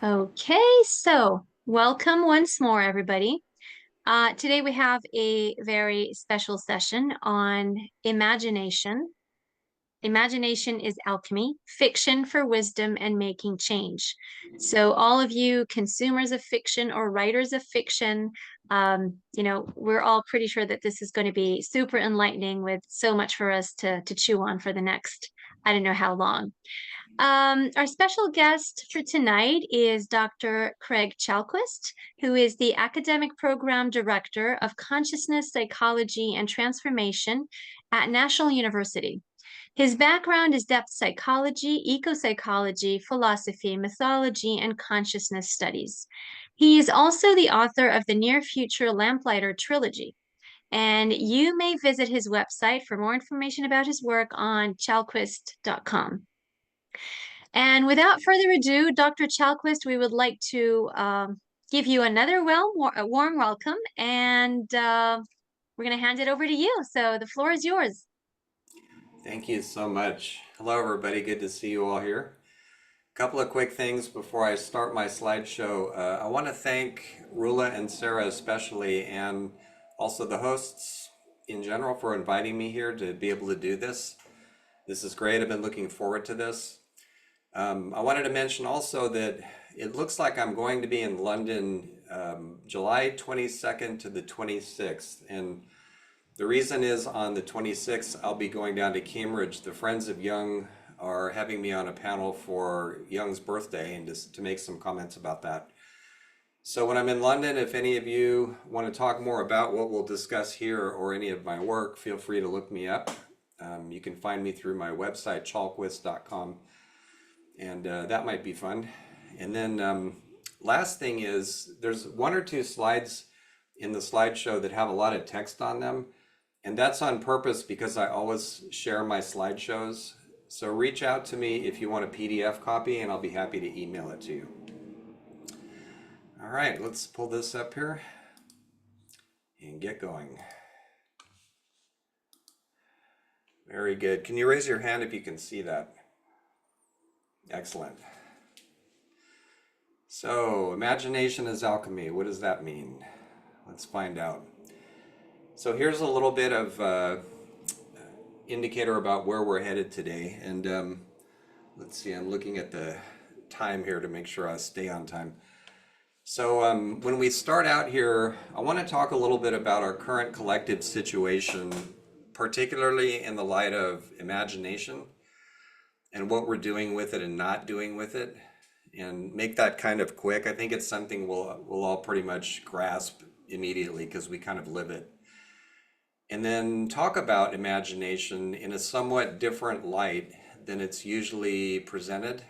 Okay, so welcome once more, everybody. Today we have a very special session on imagination. Imagination is alchemy, fiction for wisdom and making change. So, all of you consumers of fiction or writers of fiction, we're all pretty sure that this is going to be super enlightening with so much for us to chew on for the next, I don't know how long. Our special guest for tonight is Dr. Craig Chalquist, who is the Academic Program Director of Consciousness, Psychology, and Transformation at National University. His background is depth psychology, eco-psychology, philosophy, mythology, and consciousness studies. He is also the author of the Near Future Lamplighter trilogy. And you may visit his website for more information about his work on chalquist.com. And without further ado, Dr. Chalquist, we would like to give you another a warm welcome, and we're going to hand it over to you. So the floor is yours. Thank you so much. Hello, everybody. Good to see you all here. A couple of quick things before I start my slideshow. I want to thank Rula and Sarah especially, and also the hosts in general for inviting me here to be able to do this. This is great. I've been looking forward to this. I wanted to mention also that it looks like I'm going to be in London July 22nd to the 26th. And the reason is on the 26th, I'll be going down to Cambridge. The Friends of Young are having me on a panel for Young's birthday and just to make some comments about that. So when I'm in London, if any of you want to talk more about what we'll discuss here or any of my work, feel free to look me up. You can find me through my website, chalquist.com, and that might be fun. And then last thing is there's one or two slides in the slideshow that have a lot of text on them. And that's on purpose because I always share my slideshows. So reach out to me if you want a PDF copy and I'll be happy to email it to you. All right, let's pull this up here and get going. Very good. Can you raise your hand if you can see that? Excellent. So, imagination is alchemy. What does that mean? Let's find out. So here's a little bit of indicator about where we're headed today. And let's see, I'm looking at the time here to make sure I stay on time. So when we start out here, I want to talk a little bit about our current collective situation, particularly in the light of imagination and what we're doing with it and not doing with it, and make that kind of quick. I think it's something we'll all pretty much grasp immediately because we kind of live it. And then talk about imagination in a somewhat different light than it's usually presented.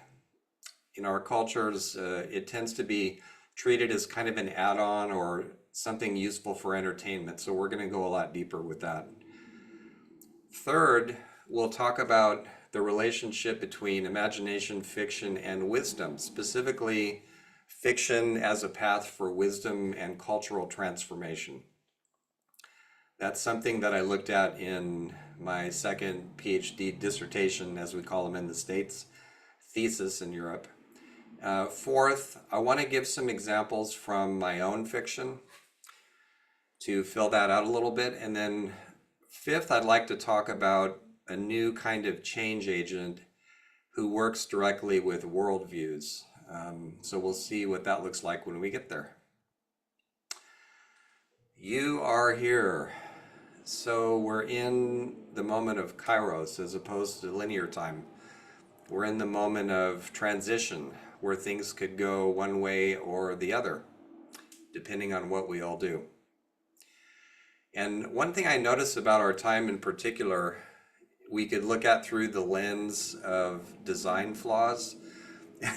In our cultures, it tends to be treated as kind of an add-on or something useful for entertainment. So we're going to go a lot deeper with that. Third, we'll talk about the relationship between imagination, fiction, and wisdom, specifically fiction as a path for wisdom and cultural transformation. That's something that I looked at in my second PhD dissertation, as we call them in the States, thesis in Europe. Fourth, I want to give some examples from my own fiction to fill that out a little bit. And then fifth, I'd like to talk about a new kind of change agent who works directly with worldviews. So we'll see what that looks like when we get there. You are here. So we're in the moment of kairos as opposed to linear time. We're in the moment of transition where things could go one way or the other, depending on what we all do. And one thing I notice about our time in particular, we could look at through the lens of design flaws.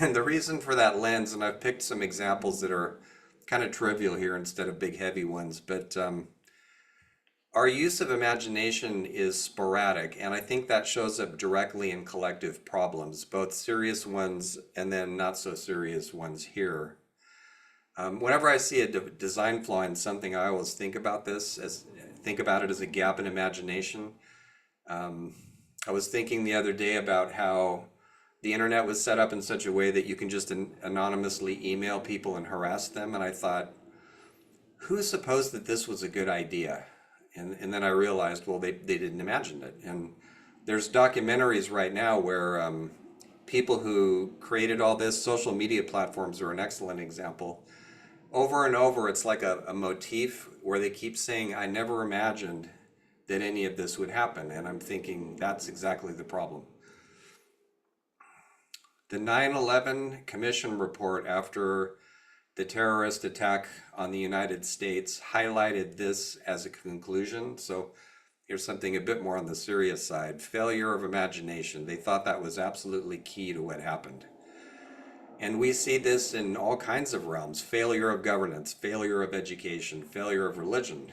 And the reason for that lens, and I've picked some examples that are kind of trivial here instead of big heavy ones, but our use of imagination is sporadic, and I think that shows up directly in collective problems, both serious ones and then not so serious ones here. Whenever I see a design flaw in something, I always think about it as a gap in imagination. I was thinking the other day about how the internet was set up in such a way that you can just anonymously email people and harass them. And I thought, who supposed that this was a good idea? And then I realized, well, they didn't imagine it. And there's documentaries right now where people who created all this, social media platforms are an excellent example. Over and over, it's like a motif where they keep saying, I never imagined that any of this would happen. And I'm thinking that's exactly the problem. The 9/11 Commission report after the terrorist attack on the United States highlighted this as a conclusion. So here's something a bit more on the serious side. Failure of imagination. They thought that was absolutely key to what happened. And we see this in all kinds of realms. Failure of governance, failure of education, failure of religion.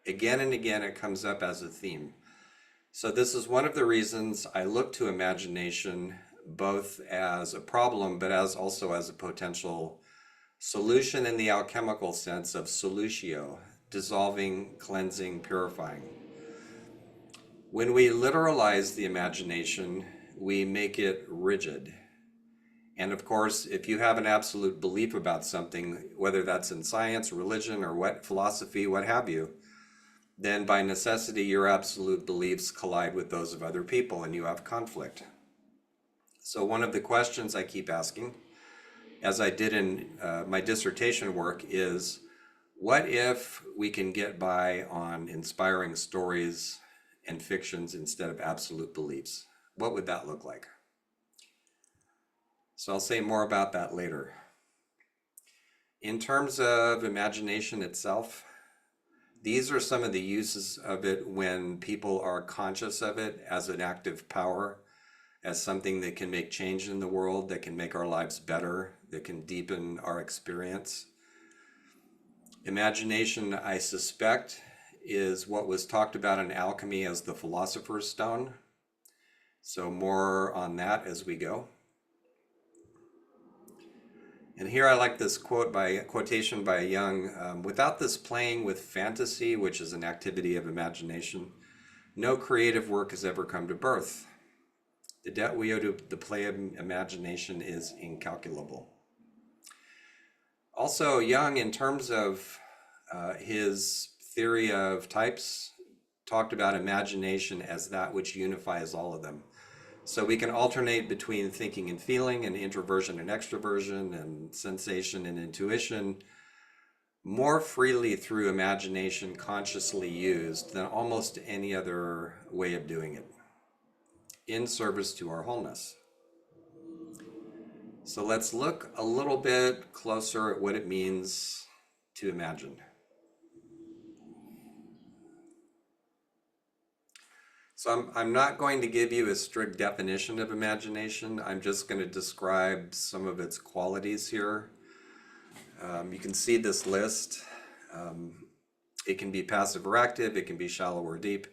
Again and again, it comes up as a theme. So this is one of the reasons I look to imagination both as a problem, but also as a potential solution in the alchemical sense of solutio, dissolving, cleansing, purifying. When we literalize the imagination, we make it rigid. And of course, if you have an absolute belief about something, whether that's in science, religion, or what philosophy, what have you, then by necessity, your absolute beliefs collide with those of other people and you have conflict. So one of the questions I keep asking, as I did in my dissertation work, is what if we can get by on inspiring stories and fictions instead of absolute beliefs? What would that look like? So I'll say more about that later. In terms of imagination itself, these are some of the uses of it when people are conscious of it as an active power, as something that can make change in the world, that can make our lives better, that can deepen our experience. Imagination, I suspect, is what was talked about in alchemy as the philosopher's stone. So more on that as we go. And here I like this quotation by Jung. Without this playing with fantasy, which is an activity of imagination, no creative work has ever come to birth. The debt we owe to the play of imagination is incalculable. Also, Jung, in terms of his theory of types, talked about imagination as that which unifies all of them. So we can alternate between thinking and feeling, and introversion and extroversion, and sensation and intuition more freely through imagination consciously used than almost any other way of doing it, in service to our wholeness. So let's look a little bit closer at what it means to imagine. So I'm not going to give you a strict definition of imagination. I'm just going to describe some of its qualities here. You can see this list. It can be passive or active. It can be shallow or deep.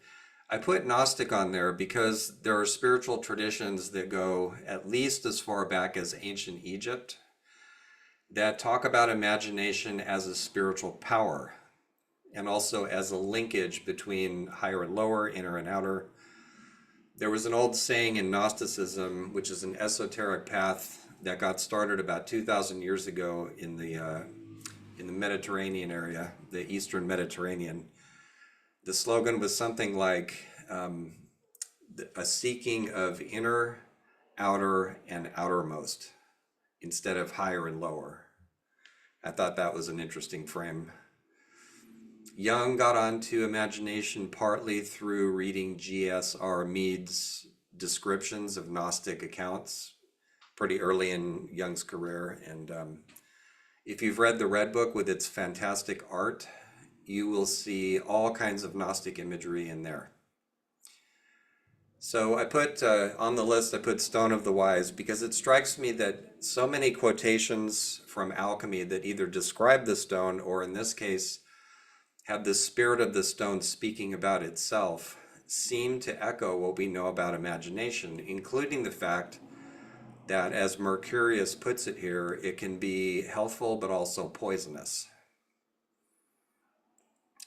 I put Gnostic on there because there are spiritual traditions that go at least as far back as ancient Egypt that talk about imagination as a spiritual power and also as a linkage between higher and lower, inner and outer. There was an old saying in Gnosticism, which is an esoteric path that got started about 2,000 years ago in the Mediterranean area, the Eastern Mediterranean. The slogan was something like a seeking of inner, outer, and outermost instead of higher and lower. I thought that was an interesting frame. Jung got onto imagination partly through reading G.S.R. Mead's descriptions of Gnostic accounts pretty early in Jung's career. And if you've read the Red Book with its fantastic art, you will see all kinds of Gnostic imagery in there. So I put on the list, I put Stone of the Wise because it strikes me that so many quotations from alchemy that either describe the stone or in this case have the spirit of the stone speaking about itself seem to echo what we know about imagination, including the fact that, as Mercurius puts it here, it can be healthful but also poisonous,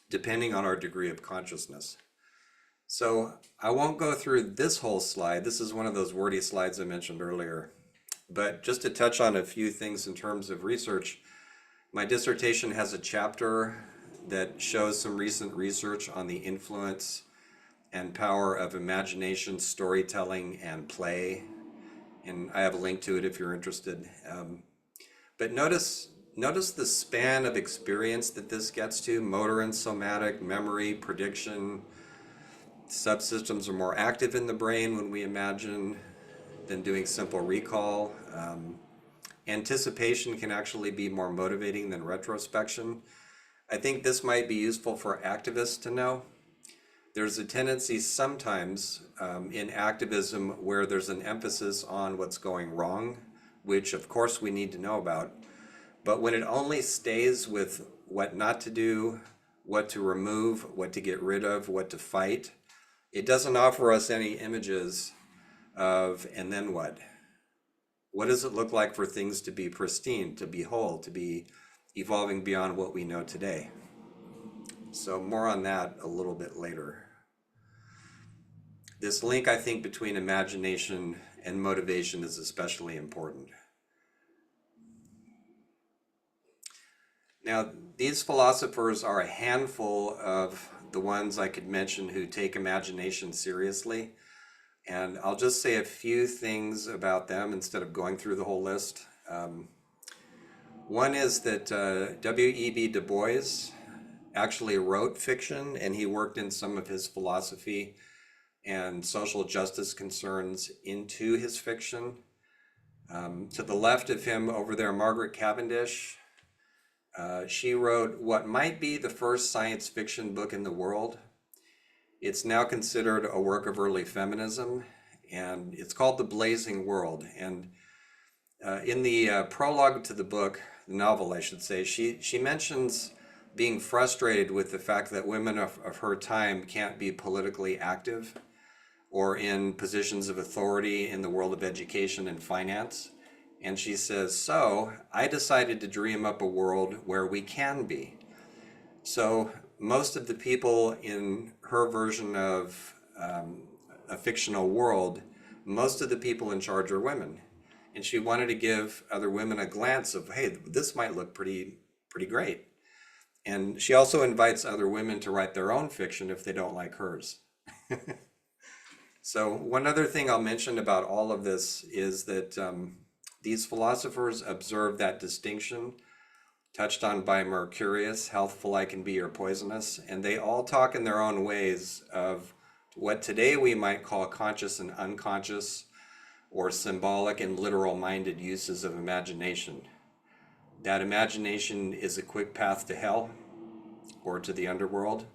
depending on our degree of consciousness. So I won't go through this whole slide. This is one of those wordy slides I mentioned earlier. But just to touch on a few things in terms of research, my dissertation has a chapter that shows some recent research on the influence and power of imagination, storytelling, and play. And I have a link to it if you're interested. But notice the span of experience that this gets to: motor and somatic, memory, prediction. Subsystems are more active in the brain when we imagine than doing simple recall. Anticipation can actually be more motivating than retrospection. I think this might be useful for activists to know. There's a tendency sometimes in activism where there's an emphasis on what's going wrong, which of course we need to know about. But when it only stays with what not to do, what to remove, what to get rid of, what to fight, it doesn't offer us any images of, and then what? What does it look like for things to be pristine, to be whole, to be evolving beyond what we know today? So more on that a little bit later. This link, I think, between imagination and motivation is especially important. Now, these philosophers are a handful of the ones I could mention who take imagination seriously. And I'll just say a few things about them instead of going through the whole list. One is that W.E.B. Du Bois actually wrote fiction, and he worked in some of his philosophy and social justice concerns into his fiction. To the left of him over there, Margaret Cavendish. She wrote what might be the first science fiction book in the world. It's now considered a work of early feminism, and it's called The Blazing World. And in the prologue to the book, the novel, I should say, she mentions being frustrated with the fact that women of her time can't be politically active or in positions of authority in the world of education and finance. And she says, so I decided to dream up a world where we can be. So most of the people in her version of a fictional world, most of the people in charge are women. And she wanted to give other women a glance of, hey, this might look pretty great. And she also invites other women to write their own fiction if they don't like hers. So one other thing I'll mention about all of this is that these philosophers observe that distinction touched on by Mercurius: healthful I can be or poisonous. And they all talk in their own ways of what today we might call conscious and unconscious, or symbolic and literal minded uses of imagination. That imagination is a quick path to hell or to the underworld.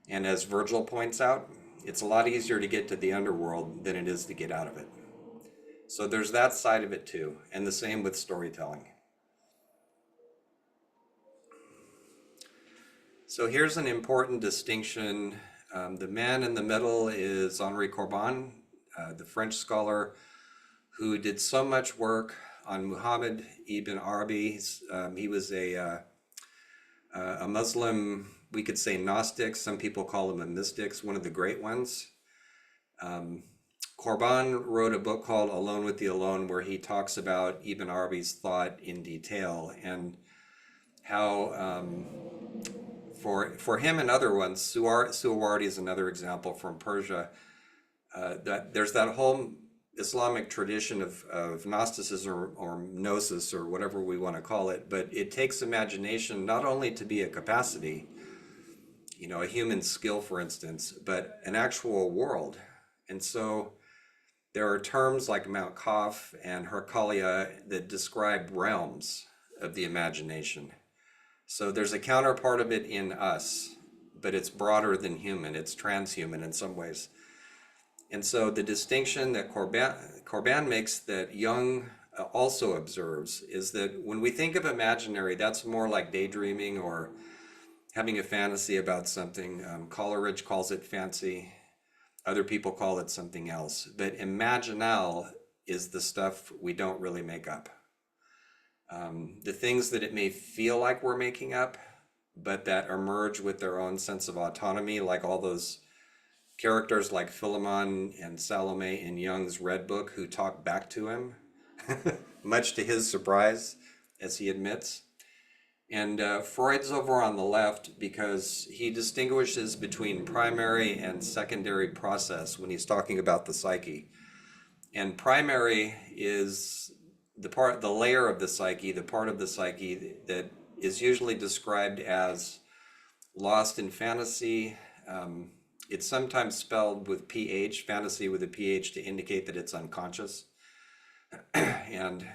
And as Virgil points out, it's a lot easier to get to the underworld than it is to get out of it. So there's that side of it too, and the same with storytelling. So here's an important distinction. The man in the middle is Henri Corbin, the French scholar who did so much work on Muhammad ibn Arabi. He was a Muslim, we could say Gnostic. Some people call him a mystic, one of the great ones. Corbin wrote a book called Alone with the Alone, where he talks about Ibn Arabi's thought in detail, and how for him and other ones, Suwardi is another example from Persia, that there's that whole Islamic tradition of Gnosticism or Gnosis or whatever we want to call it, but it takes imagination not only to be a capacity, a human skill, for instance, but an actual world. And so there are terms like Mount Kaf and Herculia that describe realms of the imagination. So there's a counterpart of it in us, but it's broader than human. It's transhuman in some ways. And so the distinction that Corbin makes, that Jung also observes, is that when we think of imaginary, that's more like daydreaming or having a fantasy about something. Coleridge calls it fancy. Other people call it something else. But imaginal is the stuff we don't really make up. The things that it may feel like we're making up, but that emerge with their own sense of autonomy, like all those characters like Philemon and Salome in Jung's Red Book who talk back to him. much to his surprise, as he admits. And Freud's over on the left because he distinguishes between primary and secondary process when he's talking about the psyche. And primary is the layer of the psyche, the part of the psyche that is usually described as lost in fantasy. It's sometimes spelled with PH, fantasy with a PH, to indicate that it's unconscious. And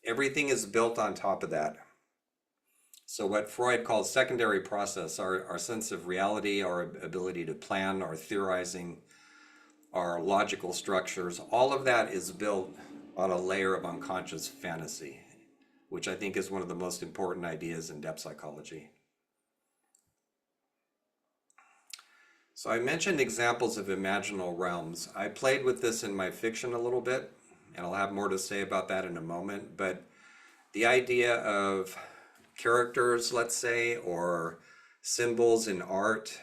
everything is built on top of that. So what Freud calls secondary process, our sense of reality, our ability to plan, our theorizing, our logical structures, all of that is built on a layer of unconscious fantasy, which I think is one of the most important ideas in depth psychology. So I mentioned examples of imaginal realms. I played with this in my fiction a little bit, and I'll have more to say about that in a moment, but the idea of characters, let's say, or symbols in art,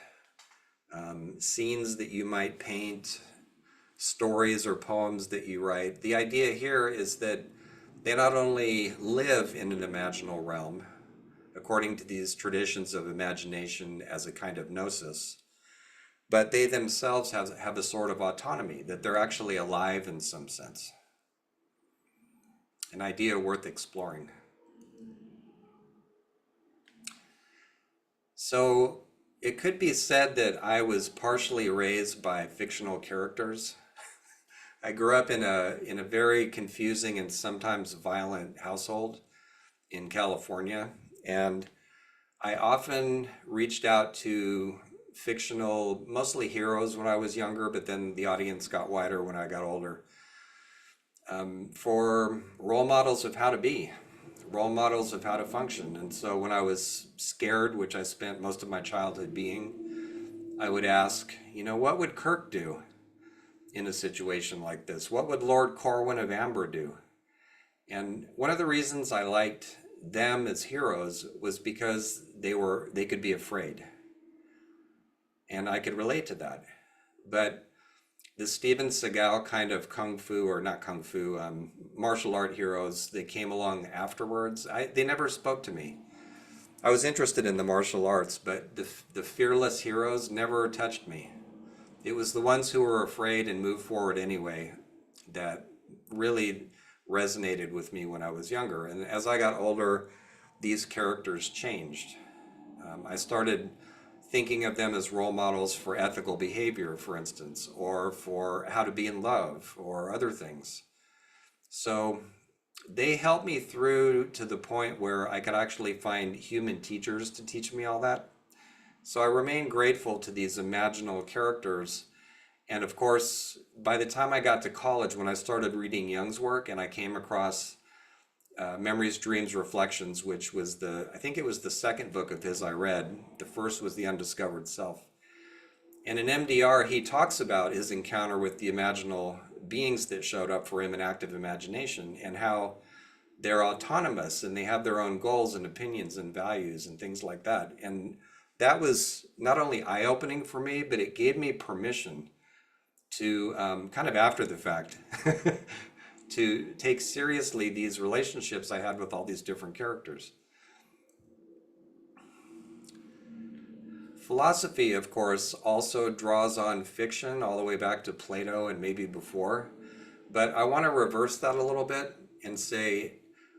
scenes that you might paint, stories or poems that you write. The idea here is that they not only live in an imaginal realm, according to these traditions of imagination as a kind of gnosis, but they themselves have a sort of autonomy, that they're actually alive in some sense. An idea worth exploring. So it could be said that I was partially raised by fictional characters. I grew up in a very confusing and sometimes violent household in California, and I often reached out to fictional, mostly heroes when I was younger, but then the audience got wider when I got older, for role models of how to be, role models of how to function. And so when I was scared, which I spent most of my childhood being, I would ask, what would Kirk do in a situation like this? What would Lord Corwin of Amber do? And one of the reasons I liked them as heroes was because they could be afraid. And I could relate to that. But the Steven Seagal kind of kung fu, or not kung fu, martial art heroes that came along afterwards, they never spoke to me. I was interested in the martial arts, but the fearless heroes never touched me. It was the ones who were afraid and moved forward anyway that really resonated with me when I was younger. And as I got older, these characters changed. I started thinking of them as role models for ethical behavior, for instance, or for how to be in love, or other things. So they helped me through to the point where I could actually find human teachers to teach me all that. So I remain grateful to these imaginal characters. And of course, by the time I got to college, when I started reading Jung's work and I came across Memories, Dreams, Reflections, which was I think it was the second book of his I read. The first was The Undiscovered Self. And in MDR, he talks about his encounter with the imaginal beings that showed up for him in active imagination, and how they're autonomous and they have their own goals and opinions and values and things like that. And that was not only eye-opening for me, but it gave me permission to, kind of after the fact, to take seriously these relationships I had with all these different characters. Philosophy, of course, also draws on fiction all the way back to Plato and maybe before. But I want to reverse that a little bit and say,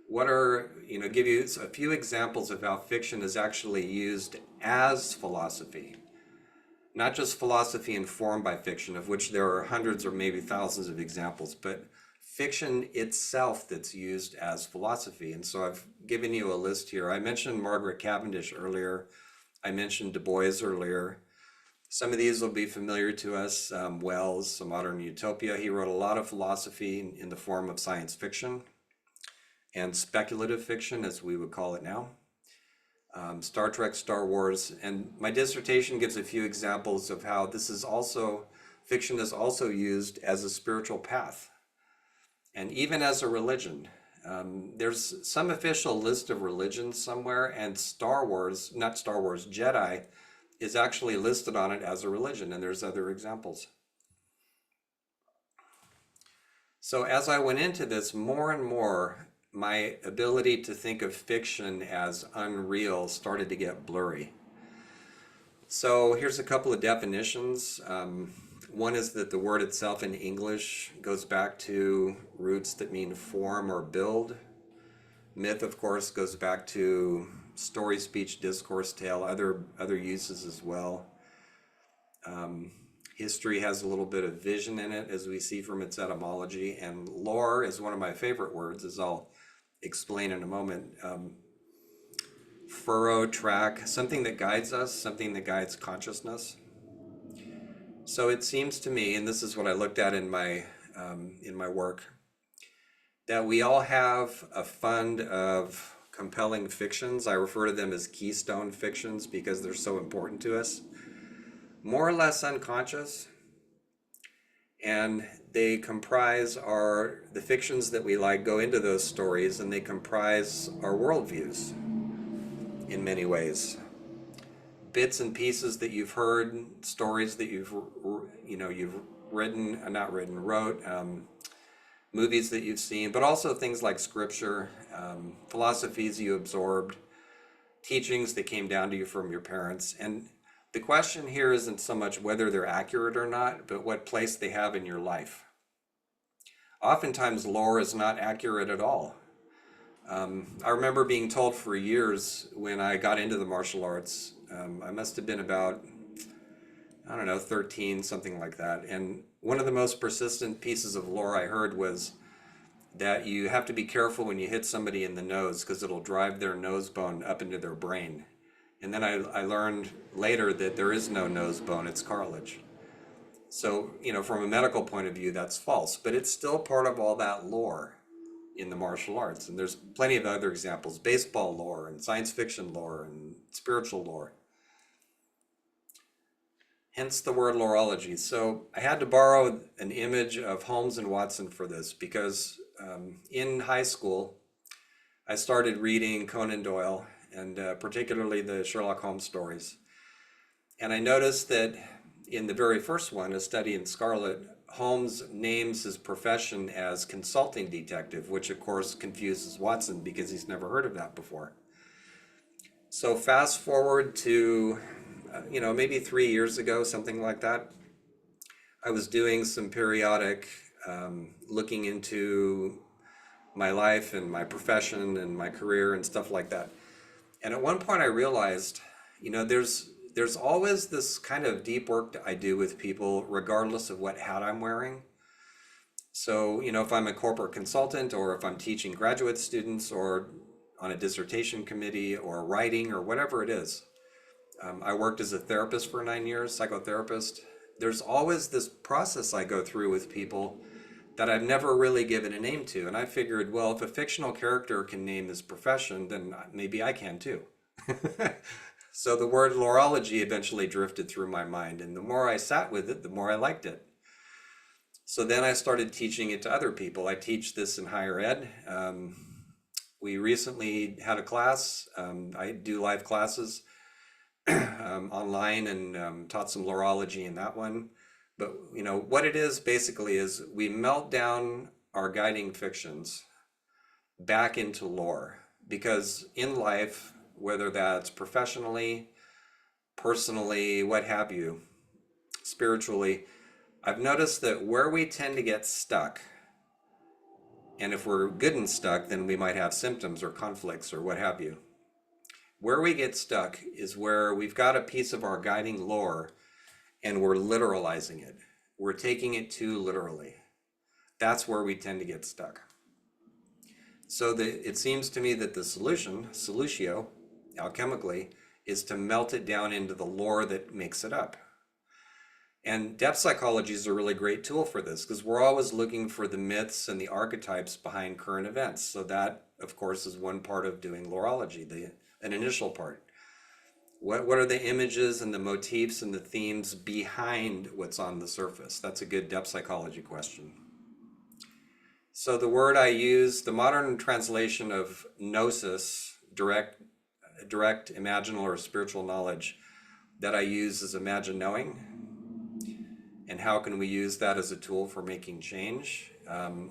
give you a few examples of how fiction is actually used as philosophy. Not just philosophy informed by fiction, of which there are hundreds or maybe thousands of examples, but fiction itself that's used as philosophy. And so I've given you a list here. I mentioned Margaret Cavendish earlier. I mentioned Du Bois earlier. Some of these will be familiar to us. Wells, A Modern Utopia. He wrote a lot of philosophy in the form of science fiction and speculative fiction, as we would call it now. Star Trek, Star Wars, and my dissertation gives a few examples of how fiction is also used as a spiritual path, and even as a religion. There's some official list of religions somewhere, and Jedi is actually listed on it as a religion, and there's other examples. So as I went into this, more and more, my ability to think of fiction as unreal started to get blurry. So here's a couple of definitions. One is that the word itself in English goes back to roots that mean form or build. Myth, of course, goes back to story, speech, discourse, tale, other uses as well. History has a little bit of vision in it, as we see from its etymology. And lore is one of my favorite words, as I'll explain in a moment. Furrow, track, something that guides us, something that guides consciousness. So it seems to me, and this is what I looked at in my work, that we all have a fund of compelling fictions. I refer to them as keystone fictions because they're so important to us, more or less unconscious, and they comprise the fictions that we like go into those stories, and they comprise our worldviews in many ways. Bits and pieces that you've heard, stories that you've written, not written, wrote, movies that you've seen, but also things like scripture, philosophies you absorbed, teachings that came down to you from your parents. And the question here isn't so much whether they're accurate or not, but what place they have in your life. Oftentimes, lore is not accurate at all. I remember being told for years when I got into the martial arts, I must have been about, I don't know, 13, something like that. And one of the most persistent pieces of lore I heard was that you have to be careful when you hit somebody in the nose because it'll drive their nose bone up into their brain. And then I learned later that there is no nose bone, it's cartilage. So, from a medical point of view, that's false, but it's still part of all that lore in the martial arts. And there's plenty of other examples, baseball lore and science fiction lore and spiritual lore. Hence the word loreology. So I had to borrow an image of Holmes and Watson for this because in high school, I started reading Conan Doyle and particularly the Sherlock Holmes stories. And I noticed that in the very first one, A Study in Scarlet, Holmes names his profession as consulting detective, which of course confuses Watson because he's never heard of that before. So fast forward to, maybe 3 years ago, something like that, I was doing some periodic looking into my life and my profession and my career and stuff like that. And at one point I realized, there's always this kind of deep work I do with people, regardless of what hat I'm wearing. So, if I'm a corporate consultant or if I'm teaching graduate students or on a dissertation committee or writing or whatever it is. I worked as a therapist for 9 years, psychotherapist. There's always this process I go through with people that I've never really given a name to. And I figured, well, if a fictional character can name his profession, then maybe I can too. So the word loreology eventually drifted through my mind, and the more I sat with it, the more I liked it. So then I started teaching it to other people. I teach this in higher ed. We recently had a class. I do live classes online and taught some loreology in that one. But what it is basically is we melt down our guiding fictions back into lore, because in life, whether that's professionally, personally, what have you, spiritually, I've noticed that where we tend to get stuck, and if we're good and stuck, then we might have symptoms or conflicts or what have you. Where we get stuck is where we've got a piece of our guiding lore and we're literalizing it. We're taking it too literally. That's where we tend to get stuck. So it seems to me that the solutio, alchemically, is to melt it down into the lore that makes it up. And depth psychology is a really great tool for this because we're always looking for the myths and the archetypes behind current events. So that, of course, is one part of doing loreology, an initial part. What are the images and the motifs and the themes behind what's on the surface? That's a good depth psychology question. So the word I use, the modern translation of gnosis, direct imaginal or spiritual knowledge, that I use is imagine knowing. And how can we use that as a tool for making change?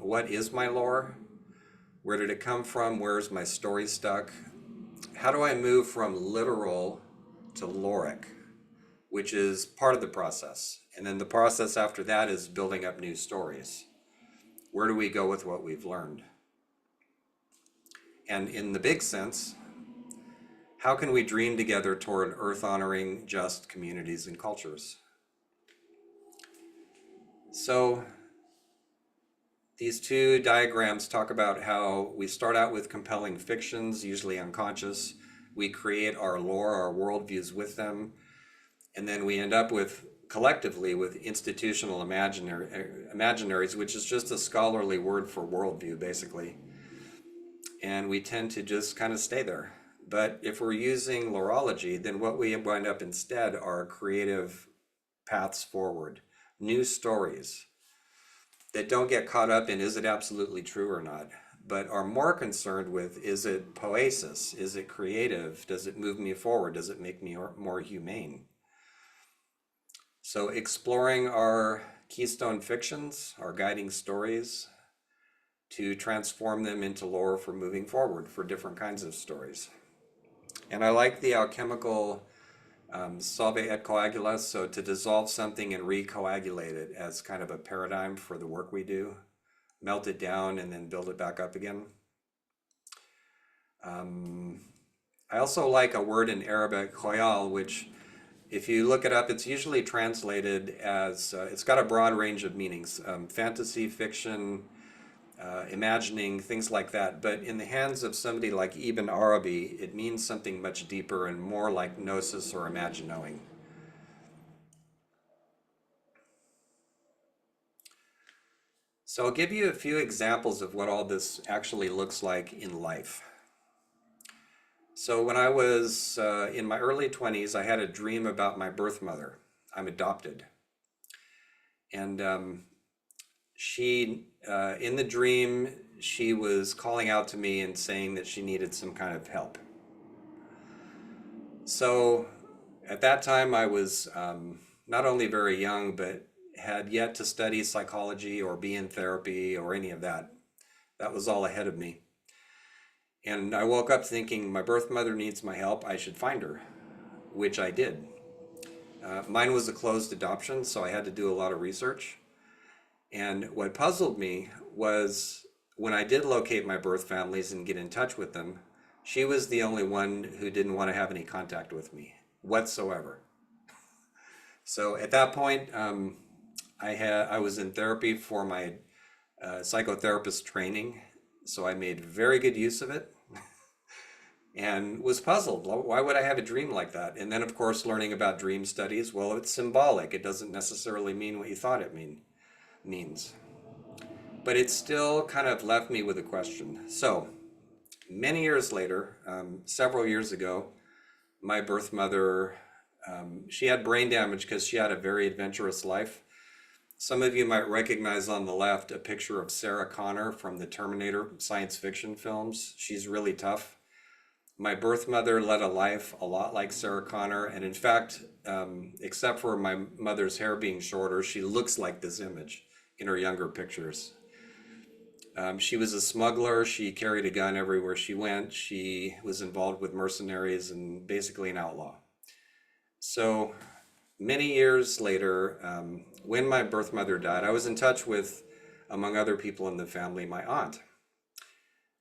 What is my lore? Where did it come from? Where's my story stuck? How do I move from literal to loric, which is part of the process? And then the process after that is building up new stories. Where do we go with what we've learned? And in the big sense, how can we dream together toward earth-honoring, just communities and cultures? So these two diagrams talk about how we start out with compelling fictions, usually unconscious. We create our lore, our worldviews with them. And then we end up with, collectively, with institutional imaginaries, which is just a scholarly word for worldview, basically. And we tend to just kind of stay there. But if we're using loreology, then what we wind up instead are creative paths forward, new stories that don't get caught up in is it absolutely true or not, but are more concerned with, is it poesis? Is it creative? Does it move me forward? Does it make me more humane? So exploring our keystone fictions, our guiding stories, to transform them into lore for moving forward for different kinds of stories. And I like the alchemical solve et coagula, so to dissolve something and recoagulate it as kind of a paradigm for the work we do, melt it down and then build it back up again. I also like a word in Arabic, khoyal, which if you look it up, it's usually translated as, it's got a broad range of meanings, fantasy, fiction, imagining, things like that. But in the hands of somebody like Ibn Arabi, it means something much deeper and more like gnosis or imaginowing. So I'll give you a few examples of what all this actually looks like in life. So when I was in my early 20s, I had a dream about my birth mother. I'm adopted. And in the dream, she was calling out to me and saying that she needed some kind of help. So at that time, I was not only very young, but had yet to study psychology or be in therapy or any of that. That was all ahead of me. And I woke up thinking, my birth mother needs my help, I should find her, which I did. Mine was a closed adoption, so I had to do a lot of research. And what puzzled me was when I did locate my birth families and get in touch with them, she was the only one who didn't want to have any contact with me whatsoever. So at that point, I was in therapy for my psychotherapist training, so I made very good use of it and was puzzled. Why would I have a dream like that? And then, of course, learning about dream studies, well, it's symbolic. It doesn't necessarily mean what you thought it means. But it still kind of left me with a question. So many years later, several years ago, my birth mother, she had brain damage because she had a very adventurous life. Some of you might recognize on the left a picture of Sarah Connor from the Terminator science fiction films. She's really tough. My birth mother led a life a lot like Sarah Connor, and in fact, except for my mother's hair being shorter, she looks like this image in her younger pictures. She was a smuggler. She carried a gun everywhere she went. She was involved with mercenaries and basically an outlaw. So many years later, when my birth mother died, I was in touch with, among other people in the family, my aunt,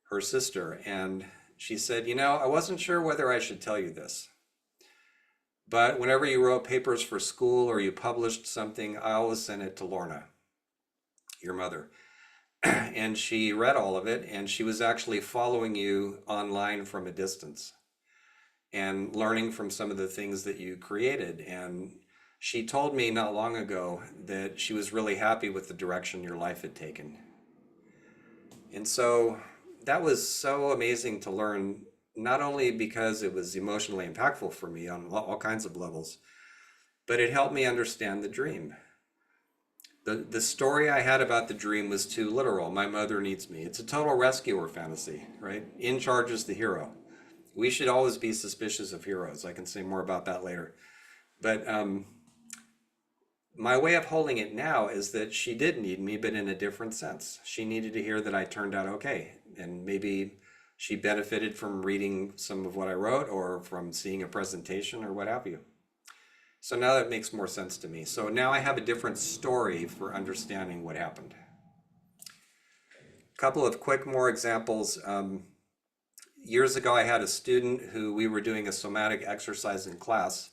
her sister, and she said, I wasn't sure whether I should tell you this, but whenever you wrote papers for school or you published something, I always sent it to Lorna, your mother. And she read all of it, and she was actually following you online from a distance and learning from some of the things that you created. And she told me not long ago that she was really happy with the direction your life had taken. And so that was so amazing to learn, not only because it was emotionally impactful for me on all kinds of levels, but it helped me understand the dream. The story I had about the dream was too literal. My mother needs me. It's a total rescuer fantasy, right? In charge is the hero. We should always be suspicious of heroes. I can say more about that later. But my way of holding it now is that she did need me, but in a different sense. She needed to hear that I turned out okay. And maybe she benefited from reading some of what I wrote or from seeing a presentation or what have you. So now that makes more sense to me. So now I have a different story for understanding what happened. A couple of quick more examples. Years ago, I had a student who we were doing a somatic exercise in class,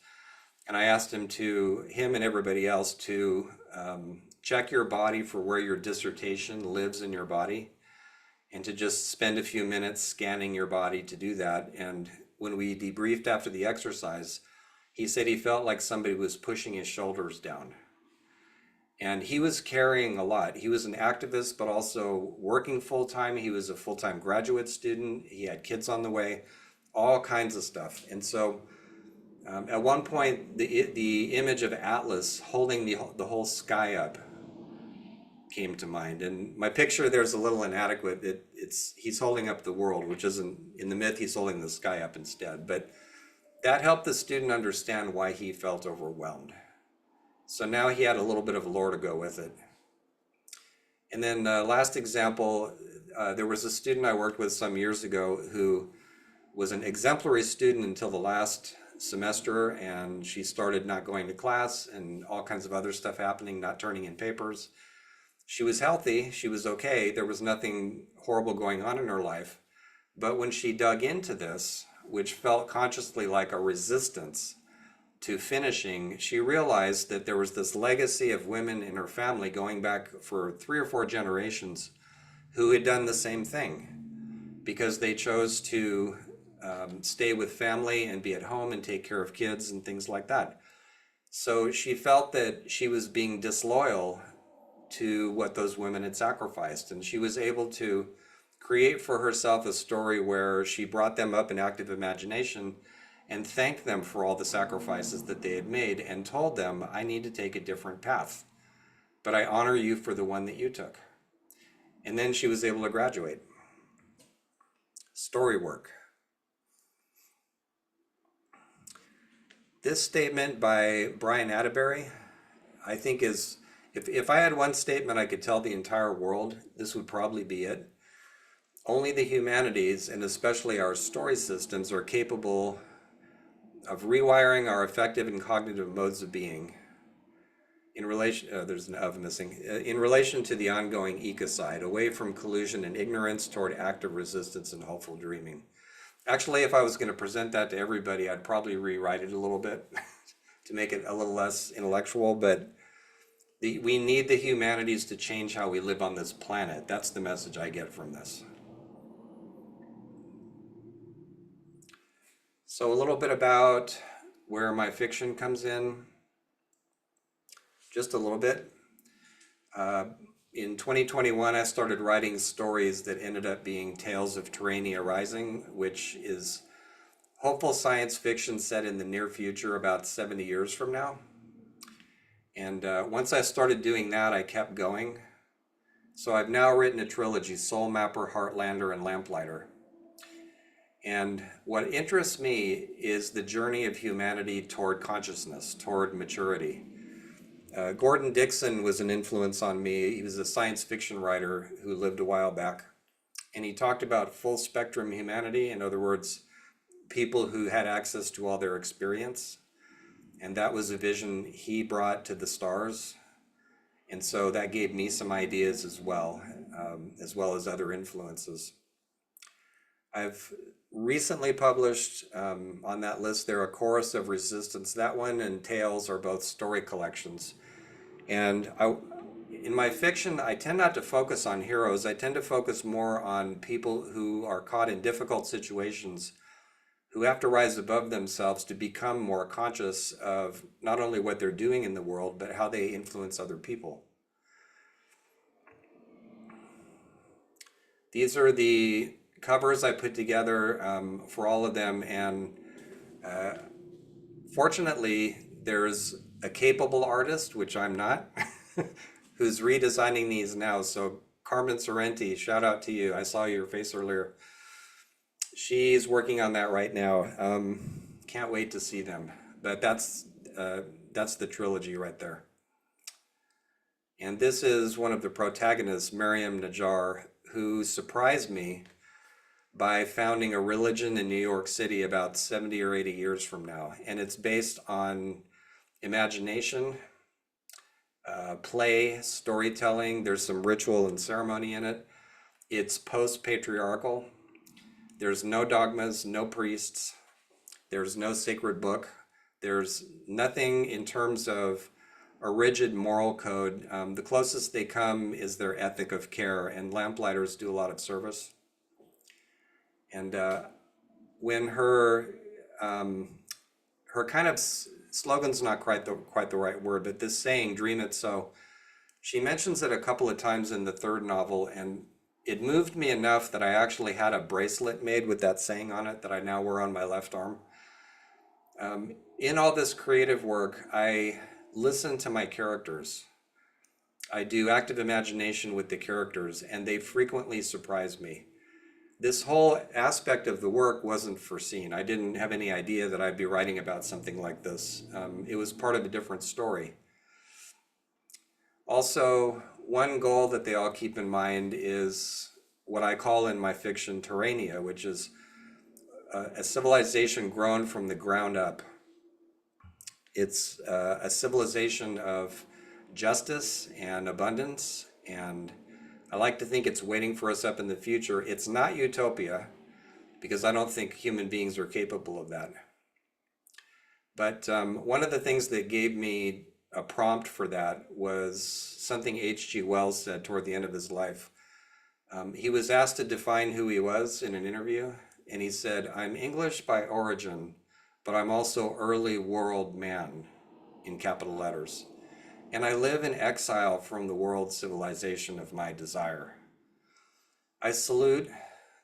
and I asked him and everybody else to check your body for where your dissertation lives in your body, and to just spend a few minutes scanning your body to do that. And when we debriefed after the exercise, he said he felt like somebody was pushing his shoulders down. And he was carrying a lot. He was an activist, but also working full time. He was a full time graduate student. He had kids on the way, all kinds of stuff. And so at one point, the image of Atlas holding the whole sky up came to mind. And my picture there's a little inadequate. He's holding up the world, which isn't in the myth. He's holding the sky up instead. But that helped the student understand why he felt overwhelmed. So now he had a little bit of lore to go with it. And then last example, there was a student I worked with some years ago who was an exemplary student until the last semester, and she started not going to class and all kinds of other stuff happening, not turning in papers. She was healthy, she was okay, there was nothing horrible going on in her life. But when she dug into this, which felt consciously like a resistance to finishing, she realized that there was this legacy of women in her family going back for 3 or 4 generations who had done the same thing because they chose to stay with family and be at home and take care of kids and things like that. So she felt that she was being disloyal to what those women had sacrificed, and she was able to create for herself a story where she brought them up in active imagination and thanked them for all the sacrifices that they had made and told them, I need to take a different path, but I honor you for the one that you took. And then she was able to graduate. Story work. This statement by Brian Atterbury, I think is, if I had one statement I could tell the entire world, this would probably be it. Only the humanities, and especially our story systems, are capable of rewiring our affective and cognitive modes of being in relation, there's an of missing, in relation to the ongoing ecocide, away from collusion and ignorance toward active resistance and hopeful dreaming. Actually, if I was going to present that to everybody, I'd probably rewrite it a little bit to make it a little less intellectual, but we need the humanities to change how we live on this planet. That's the message I get from this. So a little bit about where my fiction comes in, just a little bit. In 2021, I started writing stories that ended up being tales of Terrania Rising, which is hopeful science fiction set in the near future, about 70 years from now. And once I started doing that, I kept going. So I've now written a trilogy, Soul Mapper, Heartlander, and Lamplighter. And what interests me is the journey of humanity toward consciousness, toward maturity. Gordon Dixon was an influence on me. He was a science fiction writer who lived a while back. And he talked about full spectrum humanity, in other words, people who had access to all their experience. And that was a vision he brought to the stars. And so that gave me some ideas as well as other influences. I've recently published on that list there, A Chorus of Resistance. That one and Tales are both story collections. And in my fiction, I tend not to focus on heroes. I tend to focus more on people who are caught in difficult situations, who have to rise above themselves to become more conscious of not only what they're doing in the world, but how they influence other people. These are the covers I put together for all of them, and fortunately, there's a capable artist, which I'm not, who's redesigning these now. So Carmen Sorrenti, shout out to you. I saw your face earlier. She's working on that right now. Can't wait to see them. But that's the trilogy right there. And this is one of the protagonists, Miriam Najjar, who surprised me by founding a religion in New York City about 70 or 80 years from now. And it's based on imagination, play, storytelling. There's some ritual and ceremony in it. It's post-patriarchal. There's no dogmas, no priests. There's no sacred book. There's nothing in terms of a rigid moral code. The closest they come is their ethic of care, and lamplighters do a lot of service. And when her kind of slogan's not quite the right word, but this saying, "Dream it so," she mentions it a couple of times in the third novel, and it moved me enough that I actually had a bracelet made with that saying on it that I now wear on my left arm. In all this creative work, I listen to my characters. I do active imagination with the characters, and they frequently surprise me. This whole aspect of the work wasn't foreseen. I didn't have any idea that I'd be writing about something like this. It was part of a different story. Also, one goal that they all keep in mind is what I call in my fiction Terrania, which is a civilization grown from the ground up. It's a civilization of justice and abundance, and I like to think it's waiting for us up in the future. It's not utopia, because I don't think human beings are capable of that. But one of the things that gave me a prompt for that was something H.G. Wells said toward the end of his life. He was asked to define who he was in an interview, and he said, "I'm English by origin, but I'm also early world man," in capital letters. "And I live in exile from the world civilization of my desire." I salute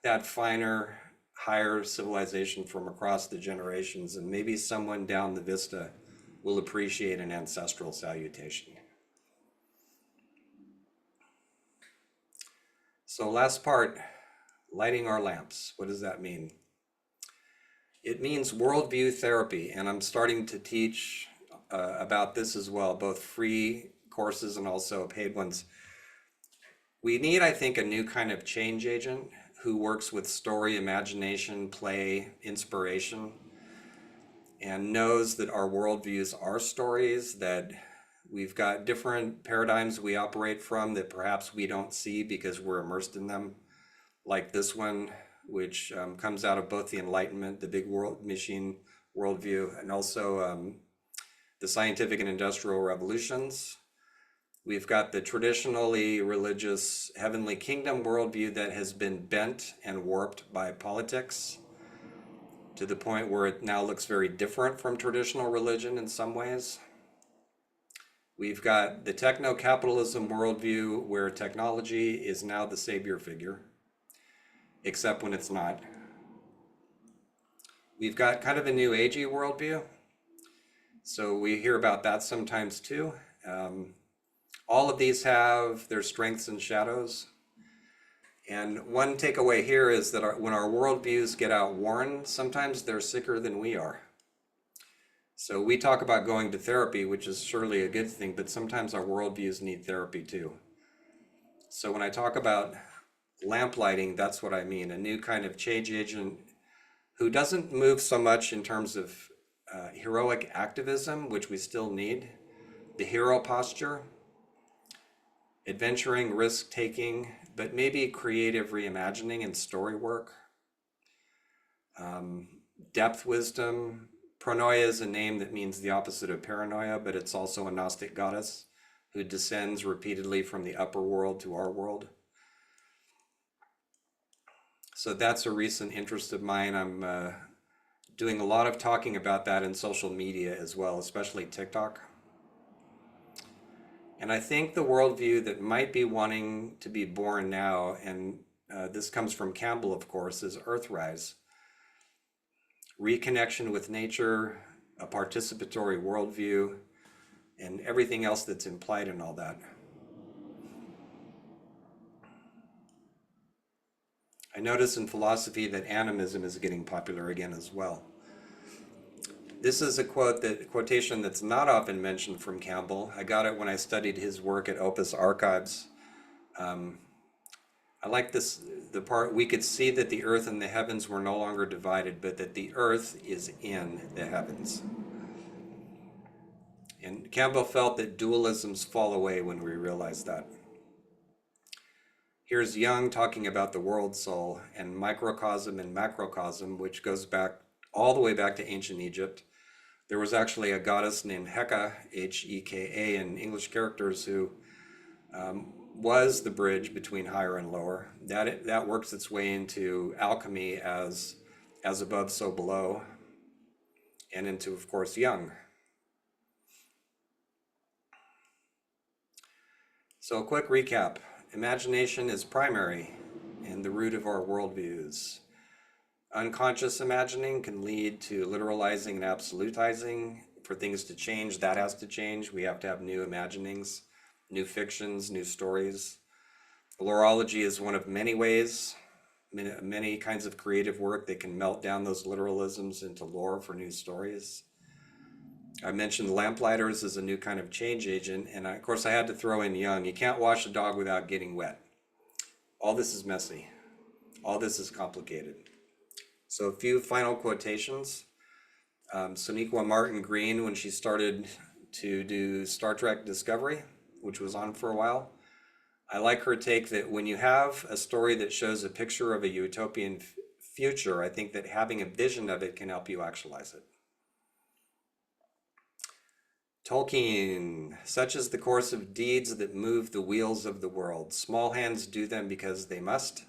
that finer, higher civilization from across the generations, and maybe someone down the vista will appreciate an ancestral salutation. So last part, lighting our lamps. What does that mean? It means worldview therapy, and I'm starting to teach about this as well, both free courses and also paid ones. We need, I think, a new kind of change agent who works with story, imagination, play, inspiration, and knows that our worldviews are stories, that we've got different paradigms we operate from that perhaps we don't see because we're immersed in them, like this one, which comes out of both the Enlightenment, the big world machine worldview, and also the scientific and industrial revolutions. We've got the traditionally religious heavenly kingdom worldview that has been bent and warped by politics to the point where it now looks very different from traditional religion in some ways. We've got the techno-capitalism worldview where technology is now the savior figure, except when it's not. We've got kind of a new agey worldview, so we hear about that sometimes too. All of these have their strengths and shadows. And one takeaway here is that when our worldviews get outworn, sometimes they're sicker than we are. So we talk about going to therapy, which is surely a good thing, but sometimes our worldviews need therapy too. So when I talk about lamplighting, that's what I mean, a new kind of change agent who doesn't move so much in terms of heroic activism, which we still need, the hero posture, adventuring, risk-taking, but maybe creative reimagining and story work. Depth wisdom. Pronoia is a name that means the opposite of paranoia, but it's also a Gnostic goddess who descends repeatedly from the upper world to our world. So that's a recent interest of mine. I'm doing a lot of talking about that in social media as well, especially TikTok. And I think the worldview that might be wanting to be born now, and this comes from Campbell, of course, is Earthrise. Reconnection with nature, a participatory worldview, and everything else that's implied in all that. I notice in philosophy that animism is getting popular again as well. This is a quotation that's not often mentioned from Campbell. I got it when I studied his work at Opus Archives. Um, I like this, the part, we could see that the earth and the heavens were no longer divided, but that the earth is in the heavens. And Campbell felt that dualisms fall away when we realize that. Here's Jung talking about the world soul and microcosm and macrocosm, which goes back all the way back to ancient Egypt. There was actually a goddess named Heka, H-E-K-A, in English characters, who was the bridge between higher and lower. That works its way into alchemy as above, so below, and into, of course, Jung. So a quick recap. Imagination is primary and the root of our worldviews. Unconscious imagining can lead to literalizing and absolutizing. For things to change, that has to change. We have to have new imaginings, new fictions, new stories. Loreology is one of many ways, many kinds of creative work that can melt down those literalisms into lore for new stories. I mentioned lamplighter's as a new kind of change agent, and of course I had to throw in Jung. You can't wash a dog without getting wet. All this is messy. All this is complicated. So a few final quotations. Sonequa Martin Green, when she started to do Star Trek Discovery, which was on for a while, I like her take that when you have a story that shows a picture of a utopian future, I think that having a vision of it can help you actualize it. Tolkien, such is the course of deeds that move the wheels of the world. Small hands do them because they must,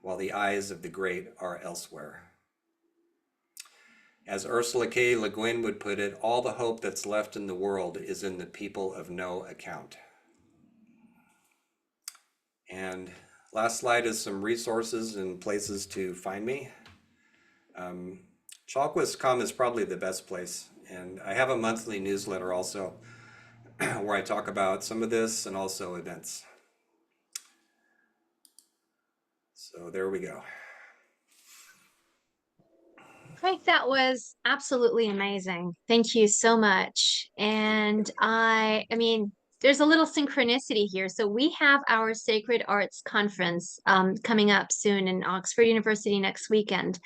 while the eyes of the great are elsewhere. As Ursula K. Le Guin would put it, all the hope that's left in the world is in the people of no account. And last slide is some resources and places to find me. Chalquist.com is probably the best place. And I have a monthly newsletter also where I talk about some of this and also events. So there we go. Craig, that was absolutely amazing. Thank you so much. And I mean, there's a little synchronicity here. So we have our Sacred Arts Conference coming up soon in Oxford University next weekend.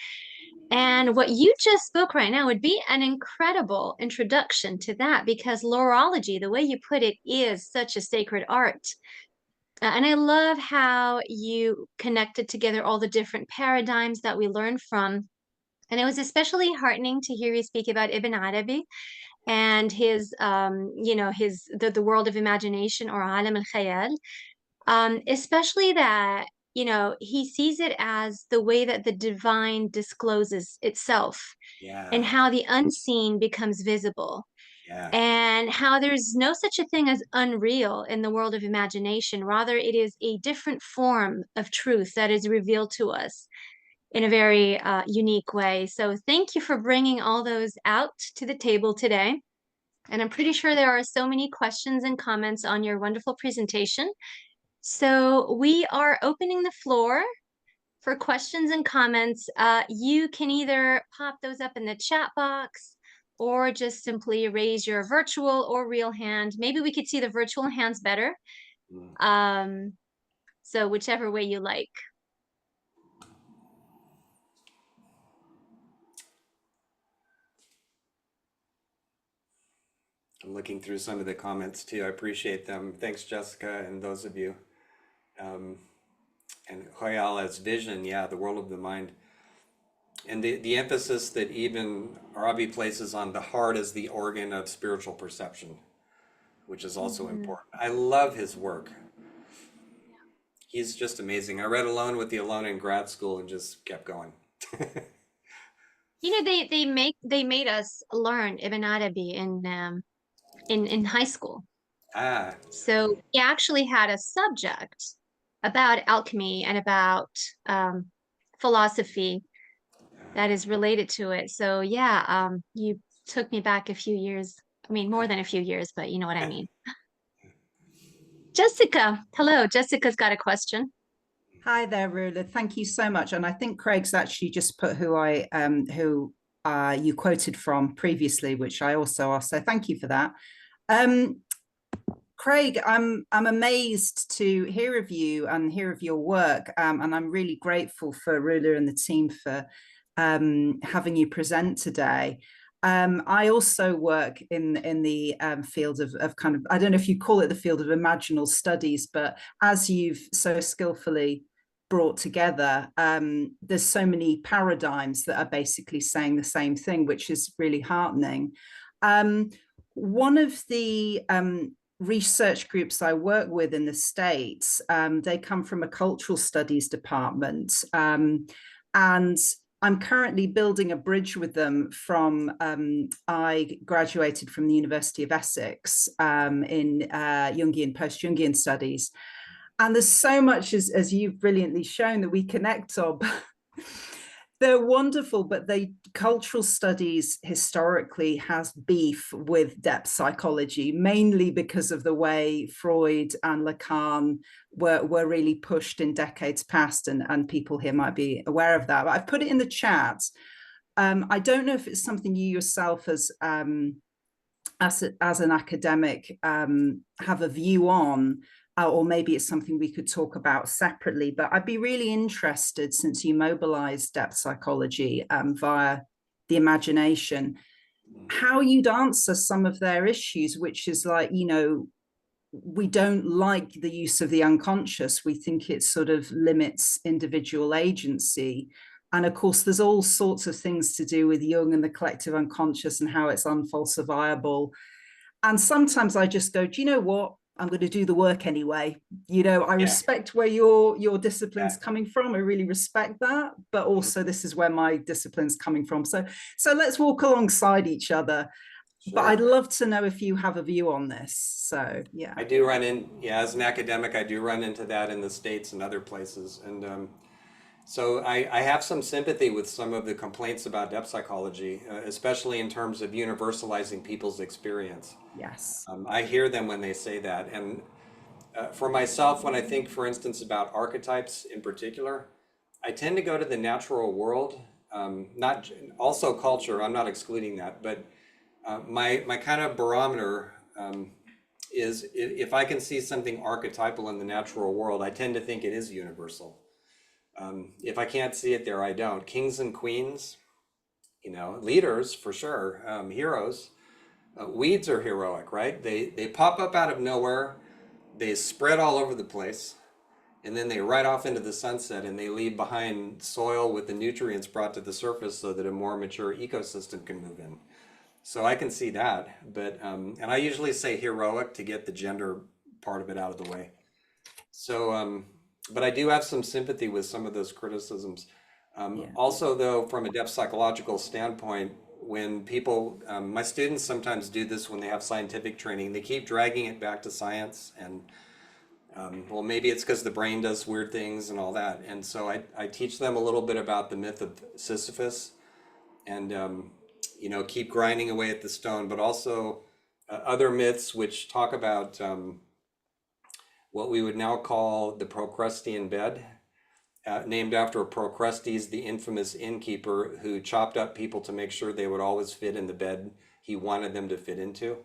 And what you just spoke right now would be an incredible introduction to that because loreology, the way you put it, is such a sacred art. And I love how you connected together all the different paradigms that we learn from. And it was especially heartening to hear you speak about Ibn Arabi and his, the world of imagination or alam al-khayal, especially that, he sees it as the way that the divine discloses itself and Yeah, how the unseen becomes visible yeah, and how there's no such a thing as unreal in the world of imagination. Rather, it is a different form of truth that is revealed to us in a very unique way. So thank you for bringing all those out to the table today. And I'm pretty sure there are so many questions and comments on your wonderful presentation. So we are opening the floor for questions and comments. You can either pop those up in the chat box or just simply raise your virtual or real hand. Maybe we could see the virtual hands better. mm. So whichever way you like. I'm looking through some of the comments too. I appreciate them. Thanks, Jessica, and those of you. And Hoyala's vision, yeah, the world of the mind. And the emphasis that even Arabi places on the heart as the organ of spiritual perception, which is also Mhm. important. I love his work. He's just amazing. I read Alone with the Alone in grad school and just kept going. They made us learn Ibn Arabi in high school. Ah, So we actually had a subject about alchemy and about um, philosophy that is related to it. So yeah, you took me back a few years. I mean, more than a few years, but you know what I mean. Jessica, hello. Jessica's got a question. Hi there, Rula. Thank you so much. And I think Craig's actually just put who you quoted from previously, which I also asked. So thank you for that. Um, Craig, I'm amazed to hear of you and hear of your work, and I'm really grateful for Rula and the team for having you present today. I also work in the field of kind of, I don't know if you call it the field of imaginal studies, but as you've so skillfully brought together, there's so many paradigms that are basically saying the same thing, which is really heartening. One of the research groups I work with in the States, they come from a cultural studies department. And I'm currently building a bridge with them from, I graduated from the University of Essex in Jungian, post-Jungian studies. And there's so much, as you've brilliantly shown, that we connect on. They're wonderful, but cultural studies historically has beef with depth psychology, mainly because of the way Freud and Lacan were really pushed in decades past, and people here might be aware of that. But I've put it in the chat. I don't know if it's something you yourself as an academic have a view on, or maybe it's something we could talk about separately. But I'd be really interested, since you mobilized depth psychology via the imagination, how you'd answer some of their issues, which is like, we don't like the use of the unconscious. We think it sort of limits individual agency. And of course, there's all sorts of things to do with Jung and the collective unconscious and how it's unfalsifiable. And sometimes I just go, do you know what? I'm going to do the work anyway. I Yeah, respect where your discipline's yeah, coming from. I really respect that. But also this is where my discipline's coming from. So let's walk alongside each other. But I'd sure. love to know if you have a view on this. So yeah. I do run in, yeah, as an academic, I do run into that in the States and other places. And so I have some sympathy with some of the complaints about depth psychology, especially in terms of universalizing people's experience. Yes. I hear them when they say that. And for myself, when I think, for instance, about archetypes in particular, I tend to go to the natural world, not also culture. I'm not excluding that, but my kind of barometer is if I can see something archetypal in the natural world, I tend to think it is universal. If I can't see it there, I don't. Kings and queens, leaders for sure, heroes. Weeds are heroic, right? They pop up out of nowhere, they spread all over the place, and then they ride off into the sunset and they leave behind soil with the nutrients brought to the surface so that a more mature ecosystem can move in. So I can see that, but and I usually say heroic to get the gender part of it out of the way. So, but I do have some sympathy with some of those criticisms. Yeah. Also, though, from a depth psychological standpoint, when people, my students sometimes do this when they have scientific training, they keep dragging it back to science, and well, maybe it's because the brain does weird things and all that. And so I teach them a little bit about the myth of Sisyphus, and keep grinding away at the stone, but also other myths which talk about what we would now call the Procrustean bed, named after Procrustes, the infamous innkeeper who chopped up people to make sure they would always fit in the bed he wanted them to fit into.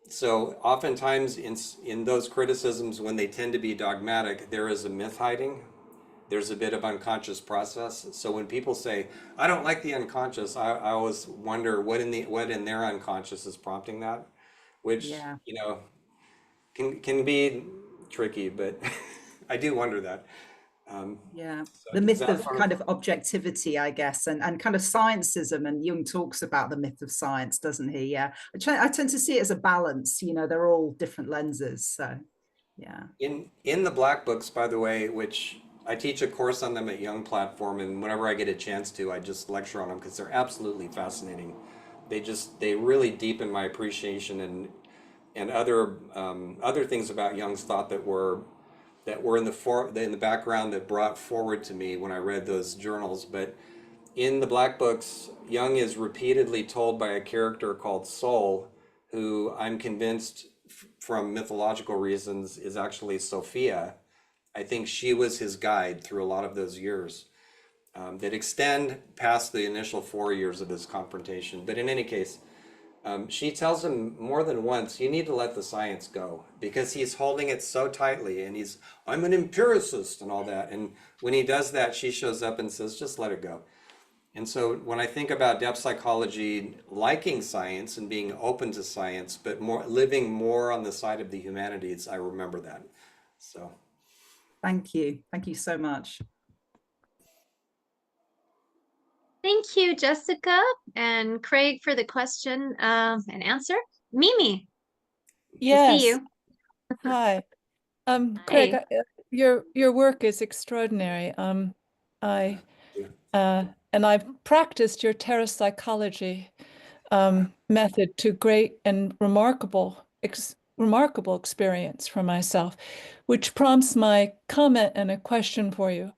So oftentimes in those criticisms, when they tend to be dogmatic, there is a myth hiding. There's a bit of unconscious process. So when people say, I don't like the unconscious, I always wonder what in their unconscious is prompting that, which, Yeah. can be tricky, but I do wonder that. Yeah. So The does myth that of sort of, kind of objectivity, I guess, and kind of scientism. And Jung talks about the myth of science, doesn't he? Yeah. I tend to see it as a balance. They're all different lenses. So, yeah. in the black books, by the way, which I teach a course on them at Young Platform, and whenever I get a chance to, I just lecture on them because they're absolutely fascinating. They really deepen my appreciation and other things about Jung's thought that were in the background that brought forward to me when I read those journals. But in the Black Books, Jung is repeatedly told by a character called Soul, who I'm convinced from mythological reasons is actually Sophia. I think she was his guide through a lot of those years. that extend past the initial 4 years of his confrontation. But in any case, she tells him more than once, you need to let the science go because he's holding it so tightly and I'm an empiricist and all that. And when he does that, she shows up and says, just let it go. And so when I think about depth psychology, liking science and being open to science, but living more on the side of the humanities, I remember that. So. Thank you. Thank you so much. Thank you, Jessica and Craig, for the question and answer. Mimi, to see Yes. you. Hi. Craig, Hi. your work is extraordinary. I and I've practiced your terrapsychology method to great and remarkable experience for myself, which prompts my comment and a question for you.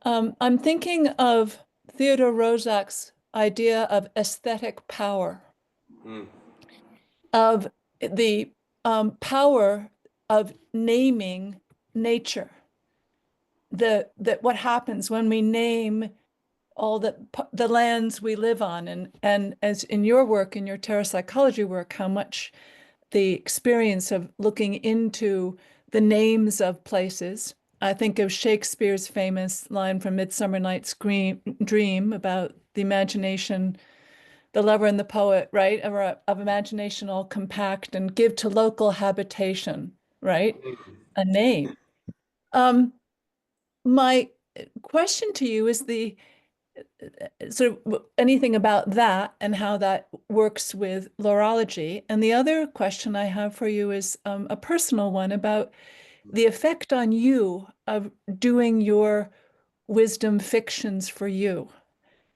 I'm thinking of Theodore Rozak's idea of aesthetic power, Mm. of the power of naming nature. That what happens when we name all the lands we live on, and as in your work, in your terrapsychology work, how much the experience of looking into the names of places. I think of Shakespeare's famous line from Midsummer Night's Dream about the imagination, the lover and the poet, right, of imagination all compact and give to local habitation, right, a name. My question to you is the sort of anything about that and how that works with loreology. And the other question I have for you is a personal one about the effect on you of doing your wisdom fictions for you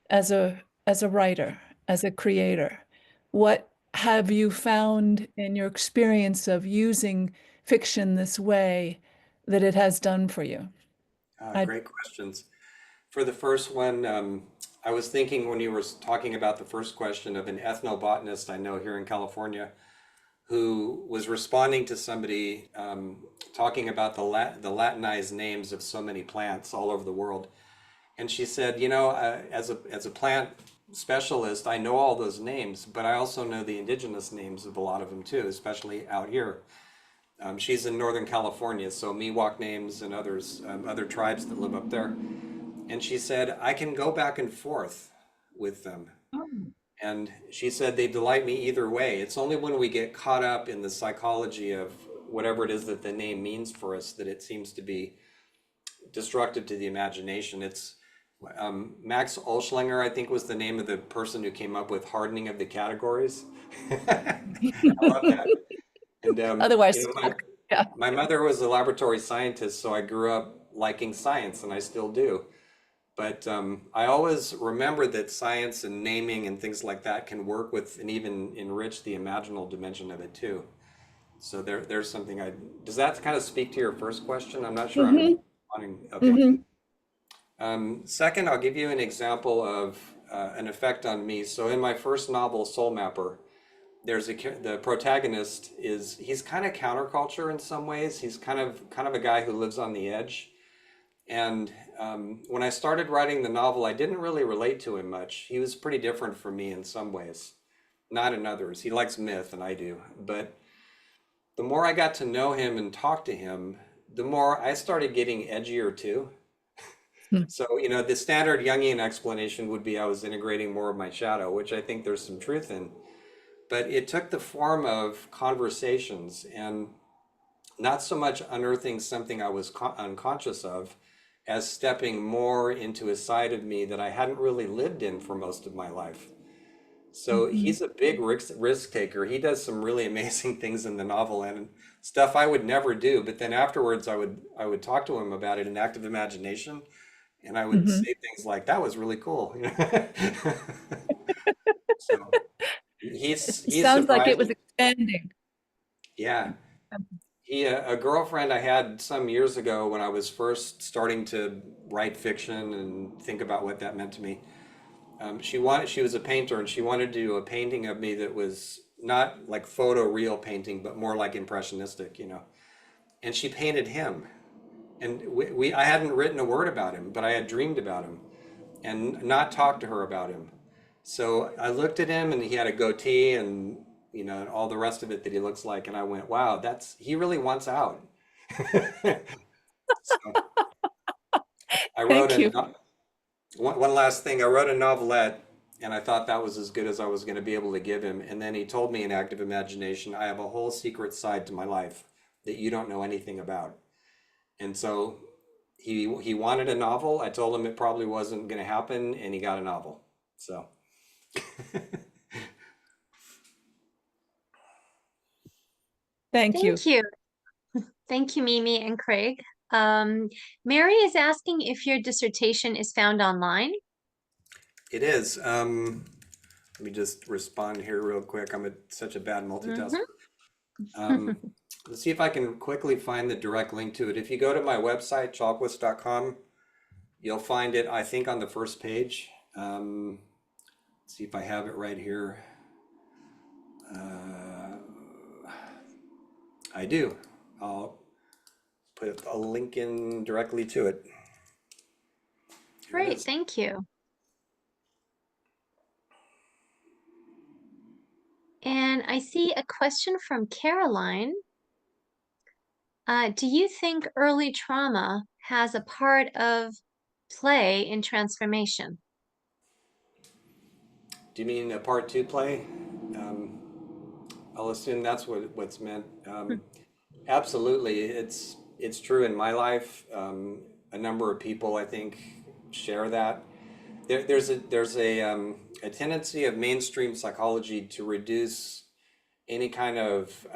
as a writer, as a creator. What have you found in your experience of using fiction this way that it has done for you? Great questions. For the first one, I was thinking when you were talking about the first question of an ethnobotanist I know here in California who was responding to somebody talking about the Latinized names of so many plants all over the world. And she said, you know, as a plant specialist, I know all those names, but I also know the indigenous names of a lot of them too, especially out here. She's in Northern California, so Miwok names and others, other tribes that live up there. And she said, I can go back and forth with them. And she said, they delight me either way. It's only when we get caught up in the psychology of whatever it is that the name means for us that it seems to be destructive to the imagination. It's Max Olschlinger, I think, was the name of the person who came up with hardening of the categories. I love that. And Otherwise, yeah. my mother was a laboratory scientist, so I grew up liking science, and I still do. But I always remember that science and naming and things like that can work with and even enrich the imaginal dimension of it too. So there's something does that kind of speak to your first question? I'm not sure I'm responding. Okay. Second, I'll give you an example of an effect on me. So in my first novel, Soul Mapper, the protagonist he's kind of counterculture in some ways. He's kind of a guy who lives on the edge. And when I started writing the novel, I didn't really relate to him much. He was pretty different from me in some ways, not in others. He likes myth and I do. But the more I got to know him and talk to him, the more I started getting edgier too. So, you know, the standard Jungian explanation would be I was integrating more of my shadow, which I think there's some truth in. But it took the form of conversations and not so much unearthing something I was unconscious of as stepping more into a side of me that I hadn't really lived in for most of my life. So he's a big risk taker. He does some really amazing things in the novel and stuff I would never do. But then afterwards, I would talk to him about it in active imagination, and I would say things like, "That was really cool." So he's Sounds like it was surprising. expanding. Yeah. A girlfriend I had some years ago when I was first starting to write fiction and think about what that meant to me. She was a painter and she wanted to do a painting of me that was not like photo real painting, but more like impressionistic, you know. And she painted him. And I hadn't written a word about him, but I had dreamed about him. and not talk to her about him. So I looked at him and he had a goatee and and all the rest of it that he looks like, and I went, wow, he really wants out. So I wrote Thank a you. one last thing. I wrote a novelette, and I thought that was as good as I was going to be able to give him. And then he told me in active imagination, I have a whole secret side to my life that you don't know anything about. And so he wanted a novel. I told him it probably wasn't going to happen, and he got a novel. So Thank you. Thank you. Thank you, Mimi and Craig. Mary is asking if your dissertation is found online. it is. Let me just respond here real quick. Such a bad multitasker. Um, let's see if I can quickly find the direct link to it. If you go to my website, chalquist.com, you'll find it, I think, on the first page. Let's see if I have it right here. I do. I'll put a link in directly to it. Here it Great, is. thank you. And I see a question from Caroline. Do you think early trauma has a part of play in transformation? Do you mean a part two play? Um, I'll assume that's what's meant. Absolutely, it's true in my life. A number of people, I think, share that. There's a tendency of mainstream psychology to reduce any kind of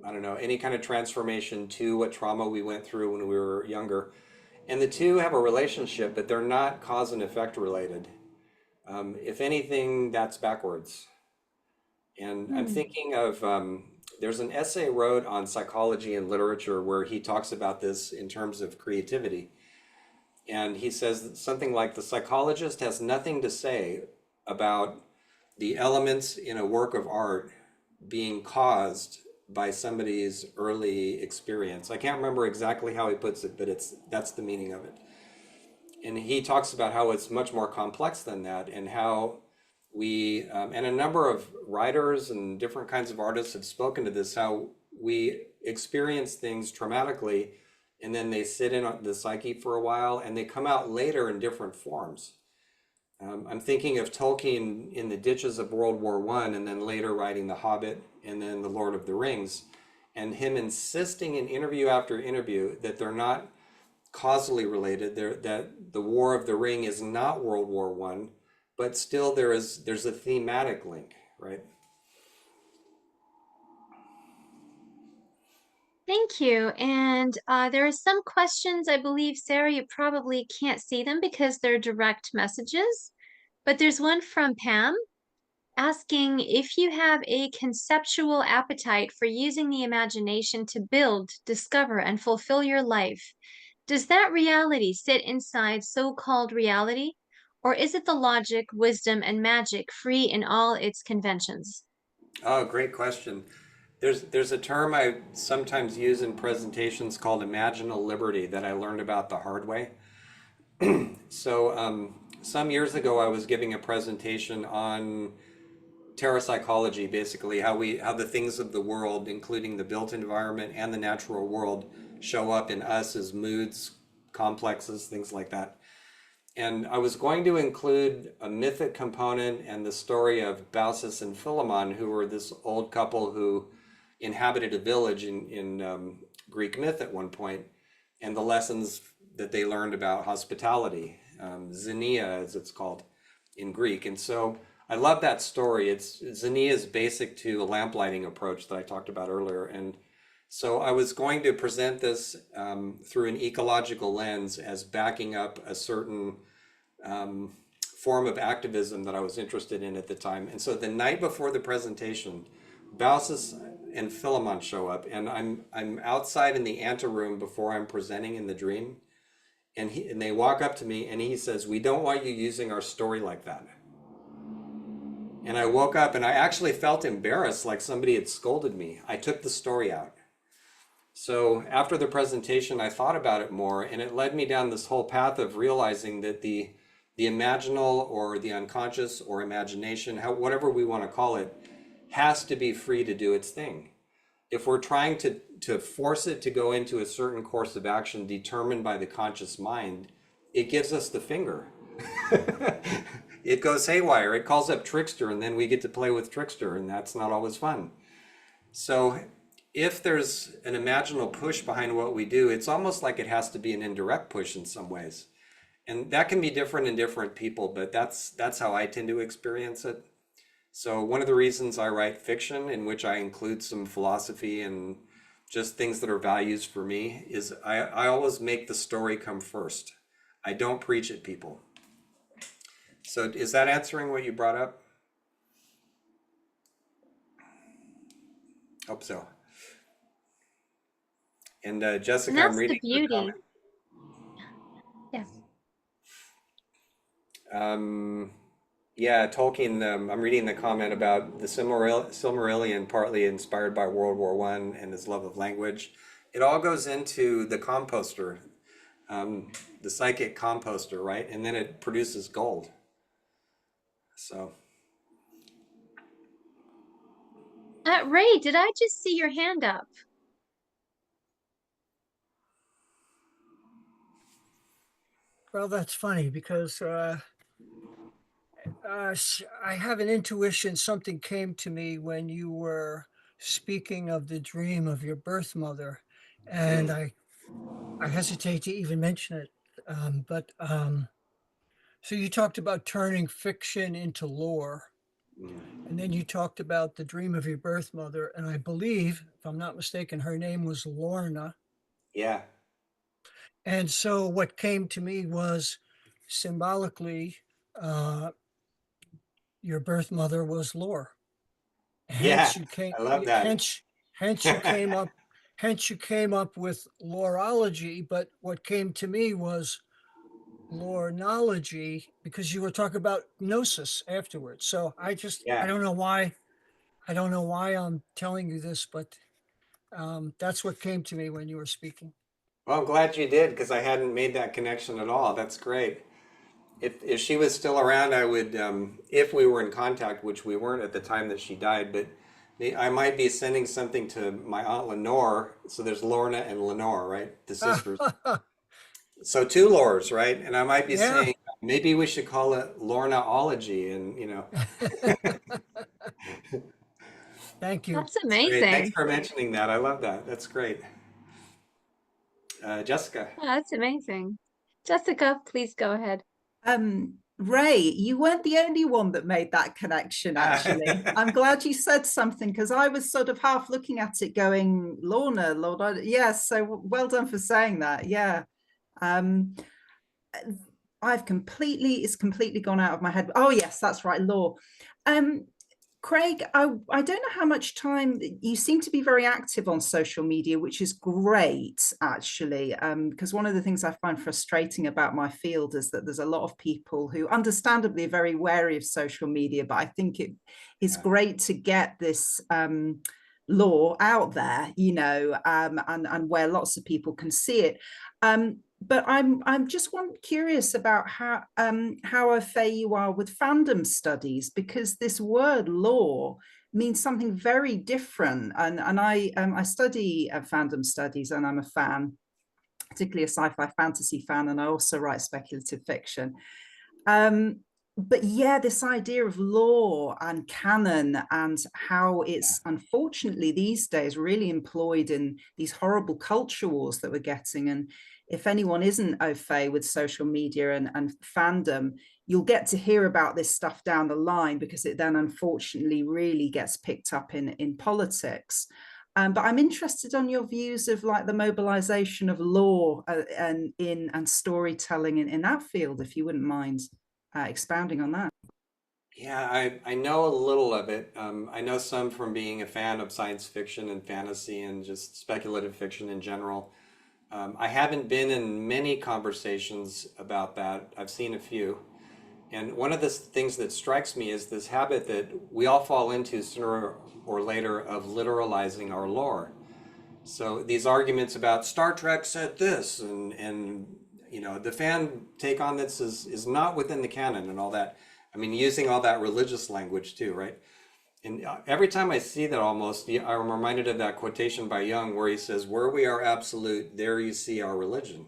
I don't know, any kind of transformation to what trauma we went through when we were younger. And the two have a relationship, but they're not cause and effect related. If anything, that's backwards. And I'm Hmm. thinking of there's an essay wrote on psychology and literature where he talks about this in terms of creativity. And he says something like the psychologist has nothing to say about the elements in a work of art being caused by somebody's early experience. I can't remember exactly how he puts it, but that's the meaning of it. And he talks about how it's much more complex than that, and how and a number of writers and different kinds of artists have spoken to this, how we experience things traumatically and then they sit in the psyche for a while and they come out later in different forms. I'm thinking of Tolkien in the ditches of World War I, and then later writing The Hobbit and then The Lord of the Rings, and him insisting in interview after interview that they're not causally related, that the War of the Ring is not World War I, but still there's a thematic link, right? Thank you. And there are some questions, I believe, Sarah, you probably can't see them because they're direct messages. But there's one from Pam asking if you have a conceptual appetite for using the imagination to build, discover, and fulfill your life. Does that reality sit inside so-called reality, or is it the logic, wisdom, and magic free in all its conventions? Oh, great question. There's a term I sometimes use in presentations called imaginal liberty that I learned about the hard way. So some years ago, I was giving a presentation on parapsychology, basically how the things of the world, including the built environment and the natural world, show up in us as moods, complexes, things like that. And I was going to include a mythic component and the story of Baucis and Philemon, who were this old couple who inhabited a village in Greek myth at one point, and the lessons that they learned about hospitality, xenia as it's called in Greek. And so I love that story. Xenia is basic to a lamplighting approach that I talked about earlier. And so I was going to present this through an ecological lens as backing up a certain form of activism that I was interested in at the time. And so the night before the presentation, Baucis and Philemon show up, and I'm outside in the anteroom before I'm presenting in the dream, and they walk up to me and he says, "We don't want you using our story like that." And I woke up and I actually felt embarrassed, like somebody had scolded me. I took the story out. So after the presentation, I thought about it more, and it led me down this whole path of realizing that the imaginal or the unconscious or imagination, whatever we want to call it, has to be free to do its thing. If we're trying to force it to go into a certain course of action determined by the conscious mind, it gives us the finger. It goes haywire. It calls up Trickster, and then we get to play with Trickster, and that's not always fun. So if there's an imaginal push behind what we do, it's almost like it has to be an indirect push in some ways. And that can be different in different people, but that's how I tend to experience it. So one of the reasons I write fiction, in which I include some philosophy and just things that are values for me, is I always make the story come first. I don't preach at people. So is that answering what you brought up? Hope so. And Jessica, And I'm that's the reading your beauty. comment. Yes. Yeah, Tolkien, I'm reading the comment about the Silmarillion, partly inspired by World War I and his love of language. It all goes into the composter, the psychic composter, right? And then it produces gold. So, Ray, did I just see your hand up? Well, that's funny because I have an intuition. Something came to me when you were speaking of the dream of your birth mother, and I hesitate to even mention it. So you talked about turning fiction into lore, and then you talked about the dream of your birth mother, and I believe, if I'm not mistaken, her name was Lorna. yeah, And so what came to me was symbolically, uh, your birth mother was Lore. yeah, Hence you came, I love that. hence you came up, hence you came up with loreology. But what came to me was loreology because you were talking about gnosis afterwards. So I Yeah. don't know why, I'm telling you this, but that's what came to me when you were speaking. Well, I'm glad you did because I hadn't made that connection at all. That's great. If she was still around, I would, if we were in contact, which we weren't at the time that she died, but I might be sending something to my aunt Lenore. So there's Lorna and Lenore, right? The sisters. So two Lores, right? And I might be Yeah. saying maybe we should call it Lornaology, and Thank you. That's great. Thanks amazing. for mentioning that. I love that. That's great. Jessica. Oh, that's amazing. Jessica, please go ahead. Ray, you weren't the only one that made that connection, actually. I'm glad you said something because I was sort of half looking at it going, Lorna, Lord, yes, so well done for saying that. Yeah. Um, it's completely gone out of my head. Oh, yes, that's right, law. Um, Craig, I don't know how much time you seem to be very active on social media, which is great, actually. Because one of the things I find frustrating about my field is that there's a lot of people who, understandably, are very wary of social media. But I think it is Yeah. great to get this law out there, and where lots of people can see it. But I'm just curious about how au fait you are with fandom studies, because this word law means something very different. And I study fandom studies, and I'm a fan, particularly a sci-fi fantasy fan, and I also write speculative fiction. But yeah, this idea of law and canon and how it's unfortunately these days really employed in these horrible culture wars that we're getting. And if anyone isn't au fait with social media and fandom, you'll get to hear about this stuff down the line because it then unfortunately really gets picked up in politics. But I'm interested on your views of like the mobilization of law and storytelling in that field, if you wouldn't mind expounding on that. Yeah, I know a little of it. I know some from being a fan of science fiction and fantasy and just speculative fiction in general. I haven't been in many conversations about that. I've seen a few. And one of the things that strikes me is this habit that we all fall into sooner or later of literalizing our lore. So these arguments about Star Trek said this, and you know, the fan take on this is not within the canon and all that. I mean, using all that religious language too, right? And every time I see that, almost, I'm reminded of that quotation by Jung where he says, "Where we are absolute, there you see our religion."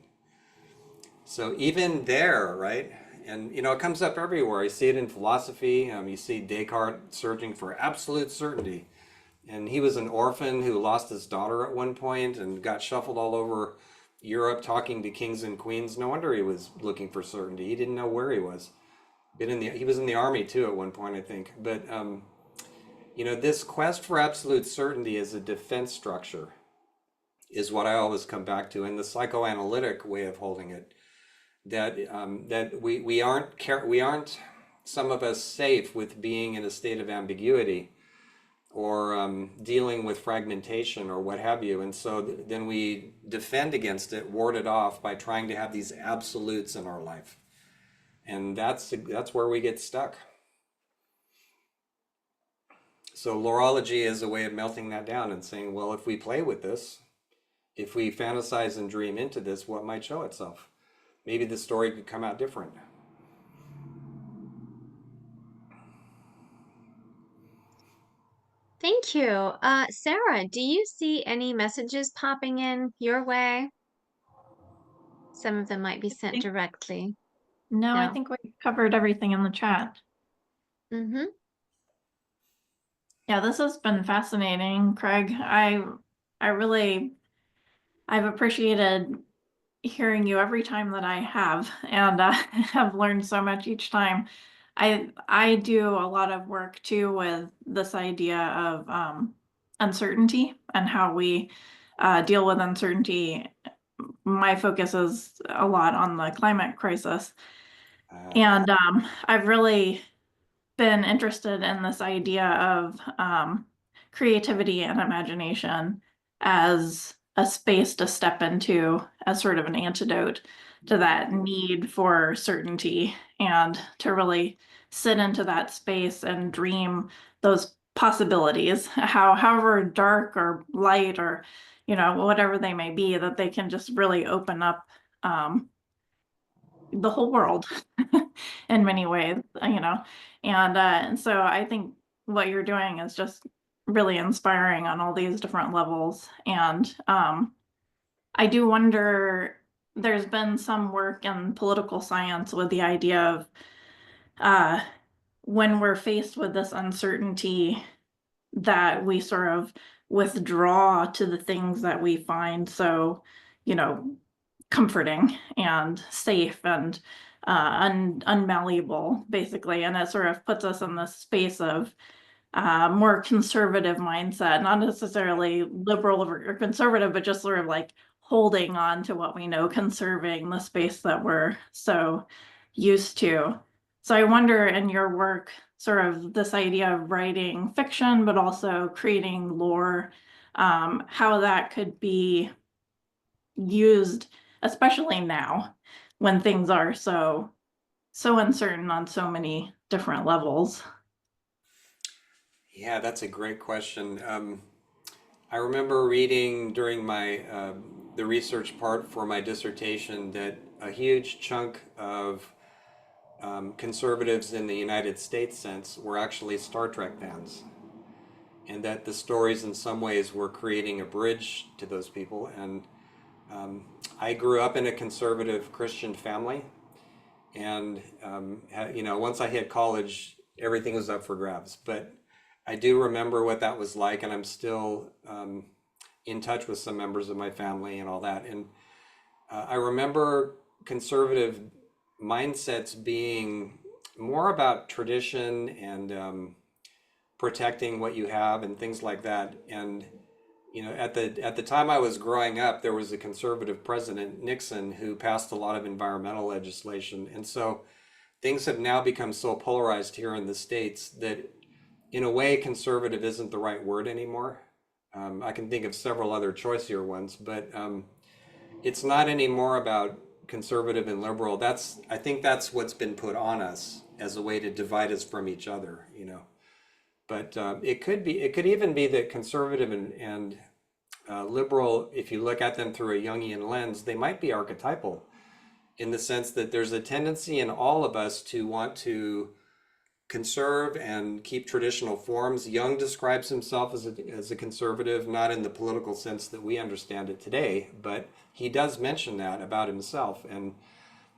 So even there, right? And you know, it comes up everywhere. You see it in philosophy. You see Descartes searching for absolute certainty. And he was an orphan who lost his daughter at one point and got shuffled all over Europe talking to kings and queens. No wonder he was looking for certainty. He didn't know where he was. He was in the army too at one point, I think. But you know, this quest for absolute certainty as a defense structure is what I always come back to, and the psychoanalytic way of holding it. That we aren't some of us safe with being in a state of ambiguity, or dealing with fragmentation or what have you. And so then we defend against it, ward it off by trying to have these absolutes in our life. And that's where we get stuck. So loreology is a way of melting that down and saying, well, if we play with this, if we fantasize and dream into this, what might show itself? Maybe the story could come out different. Thank you. Sarah, do you see any messages popping in your way? Some of them might be sent directly. No, I No. think we covered everything in the chat. Mm-hmm. Yeah, this has been fascinating, Craig. I've appreciated hearing you every time that I have, and have learned so much each time. I do a lot of work too with this idea of uncertainty and how we deal with uncertainty. My focus is a lot on the climate crisis, and I've really been interested in this idea of creativity and imagination as a space to step into as sort of an antidote to that need for certainty, and to really sit into that space and dream those possibilities, however dark or light or, you know, whatever they may be, that they can just really open up the whole world in many ways, you know. And so I think what you're doing is just really inspiring on all these different levels. And I do wonder, there's been some work in political science with the idea of when we're faced with this uncertainty, that we sort of withdraw to the things that we find so, you know, comforting and safe and unmalleable, basically. And it sort of puts us in this space of more conservative mindset, not necessarily liberal or conservative, but just sort of like holding on to what we know, conserving the space that we're so used to. So I wonder, in your work, sort of this idea of writing fiction, but also creating lore, how that could be used, especially now when things are so uncertain on so many different levels. Yeah, that's a great question. I remember reading during my the research part for my dissertation that a huge chunk of conservatives in the United States sense were actually Star Trek fans, and that the stories in some ways were creating a bridge to those people. And I grew up in a conservative Christian family, and you know, once I hit college, everything was up for grabs. But I do remember what that was like, and I'm still in touch with some members of my family and all that. And I remember conservative mindsets being more about tradition and protecting what you have and things like that. And you know, at the time I was growing up, there was a conservative president, Nixon, who passed a lot of environmental legislation. And so things have now become so polarized here in the States that in a way, conservative isn't the right word anymore. I can think of several other choicier ones, but it's not anymore about conservative and liberal. I think that's what's been put on us as a way to divide us from each other, you know. But it could even be that conservative and liberal, if you look at them through a Jungian lens, they might be archetypal in the sense that there's a tendency in all of us to want to conserve and keep traditional forms. Jung describes himself as a conservative, not in the political sense that we understand it today, but he does mention that about himself. And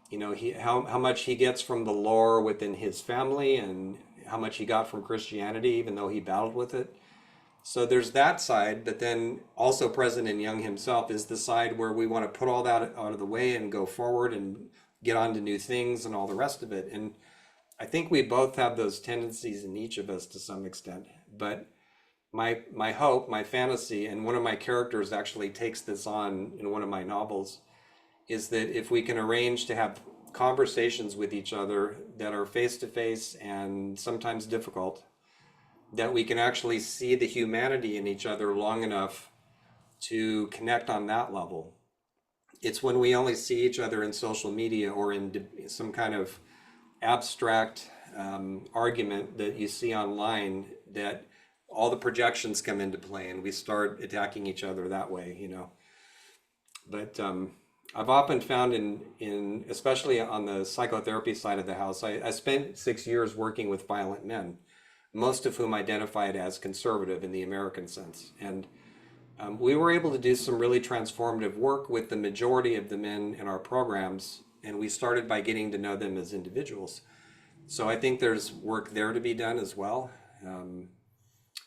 you know, how much he gets from the lore within his family and how much he got from Christianity, even though he battled with it. So there's that side, but then also present in Jung himself is the side where we want to put all that out of the way and go forward and get on to new things and all the rest of it. And I think we both have those tendencies in each of us to some extent. But my hope, my fantasy, and one of my characters actually takes this on in one of my novels, is that if we can arrange to have conversations with each other that are face to face and sometimes difficult, that we can actually see the humanity in each other long enough to connect on that level. It's when we only see each other in social media or in some kind of abstract argument that you see online that all the projections come into play and we start attacking each other that way, you know. But I've often found in especially on the psychotherapy side of the house, I spent 6 years working with violent men, most of whom identified as conservative in the American sense. And we were able to do some really transformative work with the majority of the men in our programs, and we started by getting to know them as individuals. So I think there's work there to be done as well,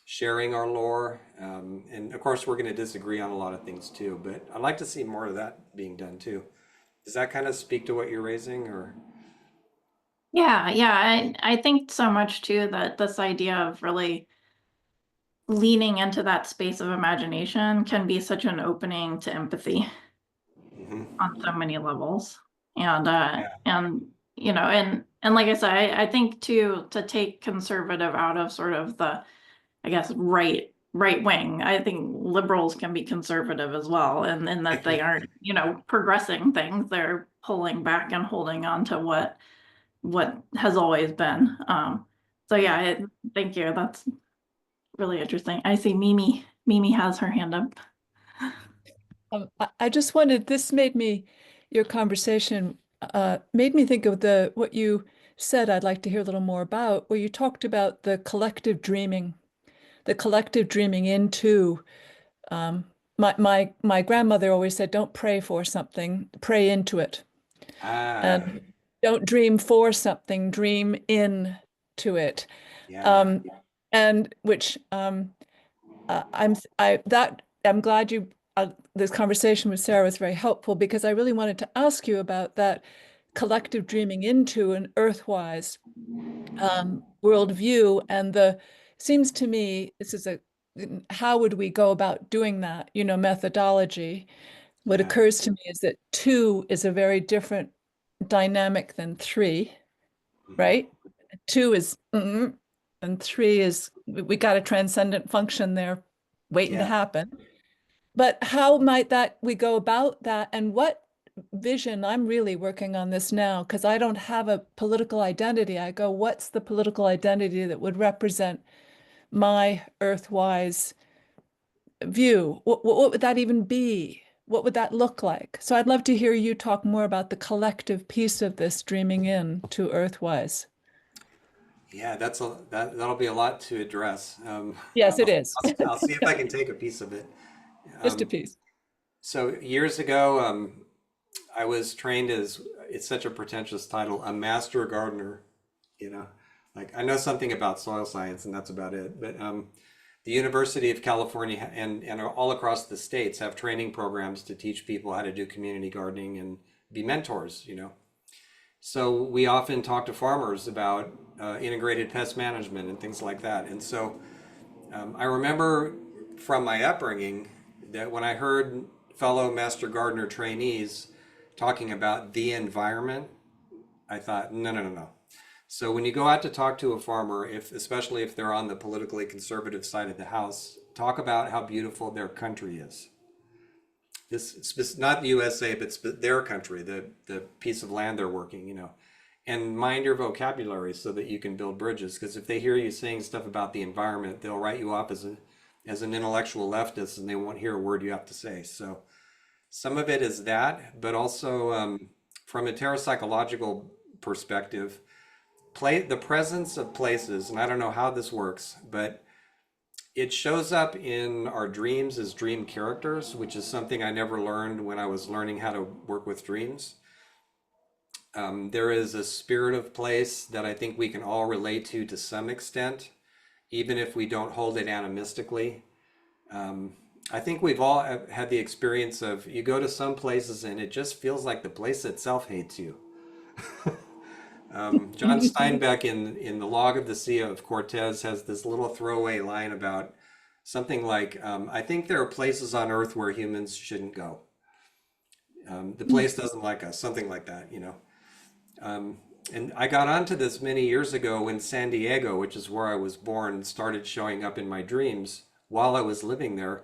sharing our lore. And of course, we're going to disagree on a lot of things too, but I'd like to see more of that being done too. Does that kind of speak to what you're raising, or? Yeah, I think so much too that this idea of really leaning into that space of imagination can be such an opening to empathy on so many levels. And you know, and like I said, I think too, to take conservative out of sort of the, I guess, right wing, I think liberals can be conservative as well, and that they aren't, you know, progressing things, they're pulling back and holding on to what has always been. So yeah, thank you. That's really interesting. I see Mimi has her hand up. I just wanted, this made me, your conversation made me think of what you said I'd like to hear a little more about, where you talked about the collective dreaming into, my grandmother always said, don't pray for something, pray into it. And don't dream for something, dream into it. And which I'm glad you this conversation with Sarah was very helpful, because I really wanted to ask you about that collective dreaming into an earthwise worldview. And seems to me, how would we go about doing that? You know, methodology. What occurs to me is that 2 is a very different dynamic than 3, right? 2 is, and 3 is, we got a transcendent function there waiting to happen. But how might we go about that? And what vision, I'm really working on this now, because I don't have a political identity. I go, what's the political identity that would represent my earthwise view? What would that even be? What would that look like? So I'd love to hear you talk more about the collective piece of this dreaming in to earthwise. Yeah, that'll be a lot to address. Yes, it is. I'll see if I can take a piece of it. Just a piece. So years ago, I was trained as, it's such a pretentious title, a master gardener. You know, like I know something about soil science and that's about it. But the University of California and all across the states have training programs to teach people how to do community gardening and be mentors, you know. So we often talk to farmers about integrated pest management and things like that. And so I remember from my upbringing that when I heard fellow master gardener trainees talking about the environment, I thought, no. So when you go out to talk to a farmer, especially if they're on the politically conservative side of the house, talk about how beautiful their country is. This not the USA, but their country, the piece of land they're working, you know, and mind your vocabulary so that you can build bridges. Because if they hear you saying stuff about the environment, they'll write you off as as an intellectual leftist, and they won't hear a word you have to say. So some of it is that, but also from a parapsychological perspective, the presence of places, and I don't know how this works, but it shows up in our dreams as dream characters, which is something I never learned when I was learning how to work with dreams. There is a spirit of place that I think we can all relate to some extent, even if we don't hold it animistically. I think we've all had the experience of you go to some places and it just feels like the place itself hates you. John Steinbeck in The Log of the Sea of Cortez has this little throwaway line about something like, I think there are places on Earth where humans shouldn't go. The place doesn't like us, something like that, you know. And I got onto this many years ago when San Diego, which is where I was born, started showing up in my dreams while I was living there.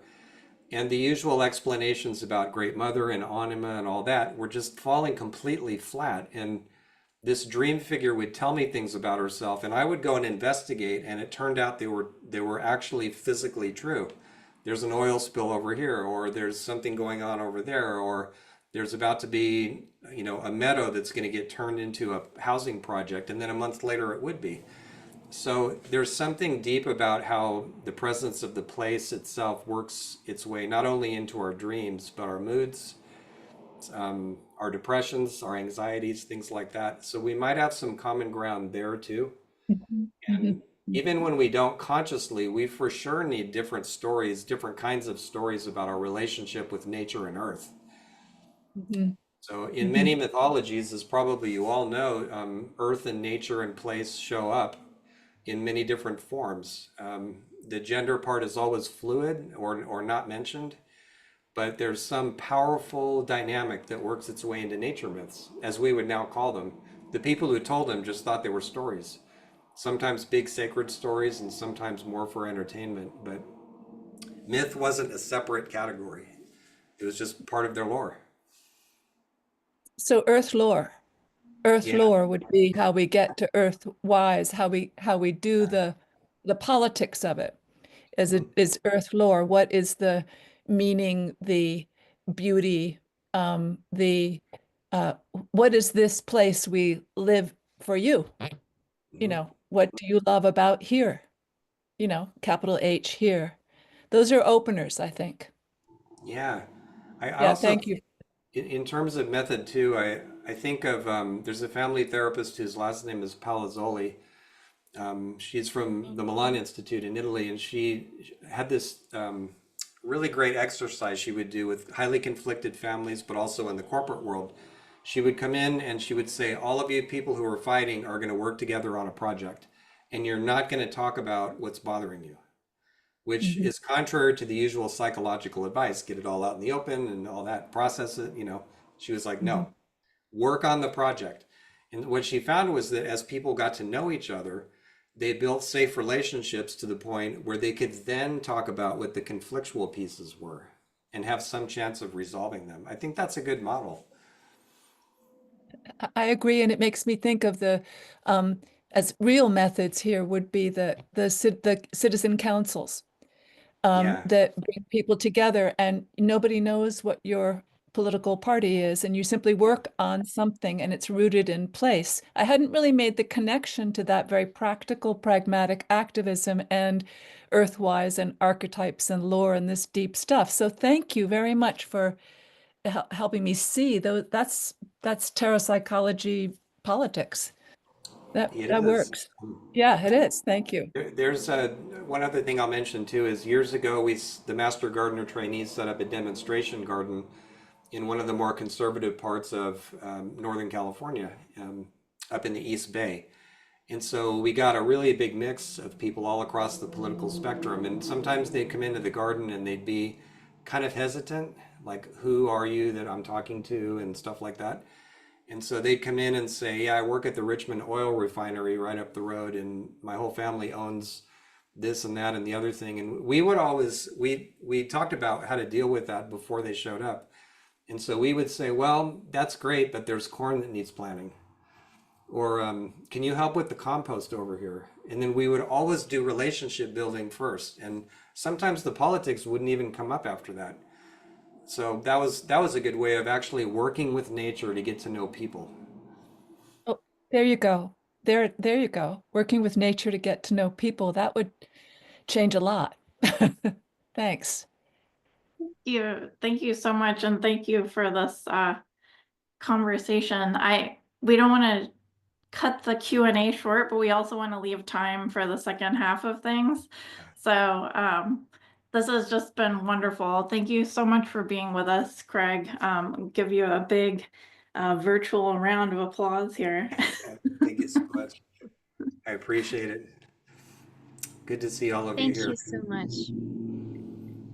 And the usual explanations about Great Mother and Anima and all that were just falling completely flat. And this dream figure would tell me things about herself, and I would go and investigate, and it turned out they were actually physically true. There's an oil spill over here, or there's something going on over there, or there's about to be, you know, a meadow that's going to get turned into a housing project, and then a month later it would be. So there's something deep about how the presence of the place itself works its way not only into our dreams, but our moods, our depressions, our anxieties, things like that. So we might have some common ground there too. And even when we don't consciously, we for sure need different stories, different kinds of stories about our relationship with nature and earth. So in many mythologies, as probably you all know, earth and nature and place show up in many different forms. The gender part is always fluid or not mentioned, but there's some powerful dynamic that works its way into nature myths, as we would now call them. The people who told them just thought they were stories, sometimes big sacred stories and sometimes more for entertainment, but myth wasn't a separate category. It was just part of their lore. So Earth lore. Earth Yeah. lore would be how we get to Earth wise, how we do the politics of it. Is Earth lore? What is the meaning, the beauty, the what is this place we live for you? You know, what do you love about here? You know, capital H here. Those are openers, I think. Yeah. I Yeah, also, thank you. in terms of method too, I think of, there's a family therapist whose last name is Palazzoli. She's from the Milan Institute in Italy, and she had this really great exercise she would do with highly conflicted families, but also in the corporate world. She would come in and she would say, all of you people who are fighting are going to work together on a project, and you're not going to talk about what's bothering you, which is contrary to the usual psychological advice. Get it all out in the open and all that, process it, you know. She was like, no, work on the project. And what she found was that as people got to know each other, they built safe relationships to the point where they could then talk about what the conflictual pieces were and have some chance of resolving them. I think that's a good model. I agree, and it makes me think of the as real methods here would be the citizen councils Yeah. that bring people together, and nobody knows what your political party is, and you simply work on something and it's rooted in place. I hadn't really made the connection to that very practical, pragmatic activism and earthwise and archetypes and lore and this deep stuff. So thank you very much for helping me see though. That's parapsychology politics. That It that is. works. Yeah, it is. Thank you. There's one other thing I'll mention too is years ago, the Master Gardener trainees set up a demonstration garden in one of the more conservative parts of Northern California, up in the East Bay. And so we got a really big mix of people all across the political spectrum. And sometimes they'd come into the garden and they'd be kind of hesitant, like, who are you that I'm talking to, and stuff like that. And so they'd come in and say, yeah, I work at the Richmond oil refinery right up the road, and my whole family owns this and that and the other thing. And we would always, we talked about how to deal with that before they showed up. And so we would say, well, that's great, but there's corn that needs planting. Or can you help with the compost over here? And then we would always do relationship building first. And sometimes the politics wouldn't even come up after that. So that was a good way of actually working with nature to get to know people. Oh, there you go. There you go. Working with nature to get to know people. That would change a lot. Thanks. Thank you so much, and thank you for this conversation. We don't want to cut the Q&A short, but we also want to leave time for the second half of things. So this has just been wonderful. Thank you so much for being with us, Craig. Give you a big virtual round of applause here. Thank you so much. I appreciate it. Good to see all of you Thank here. you so much.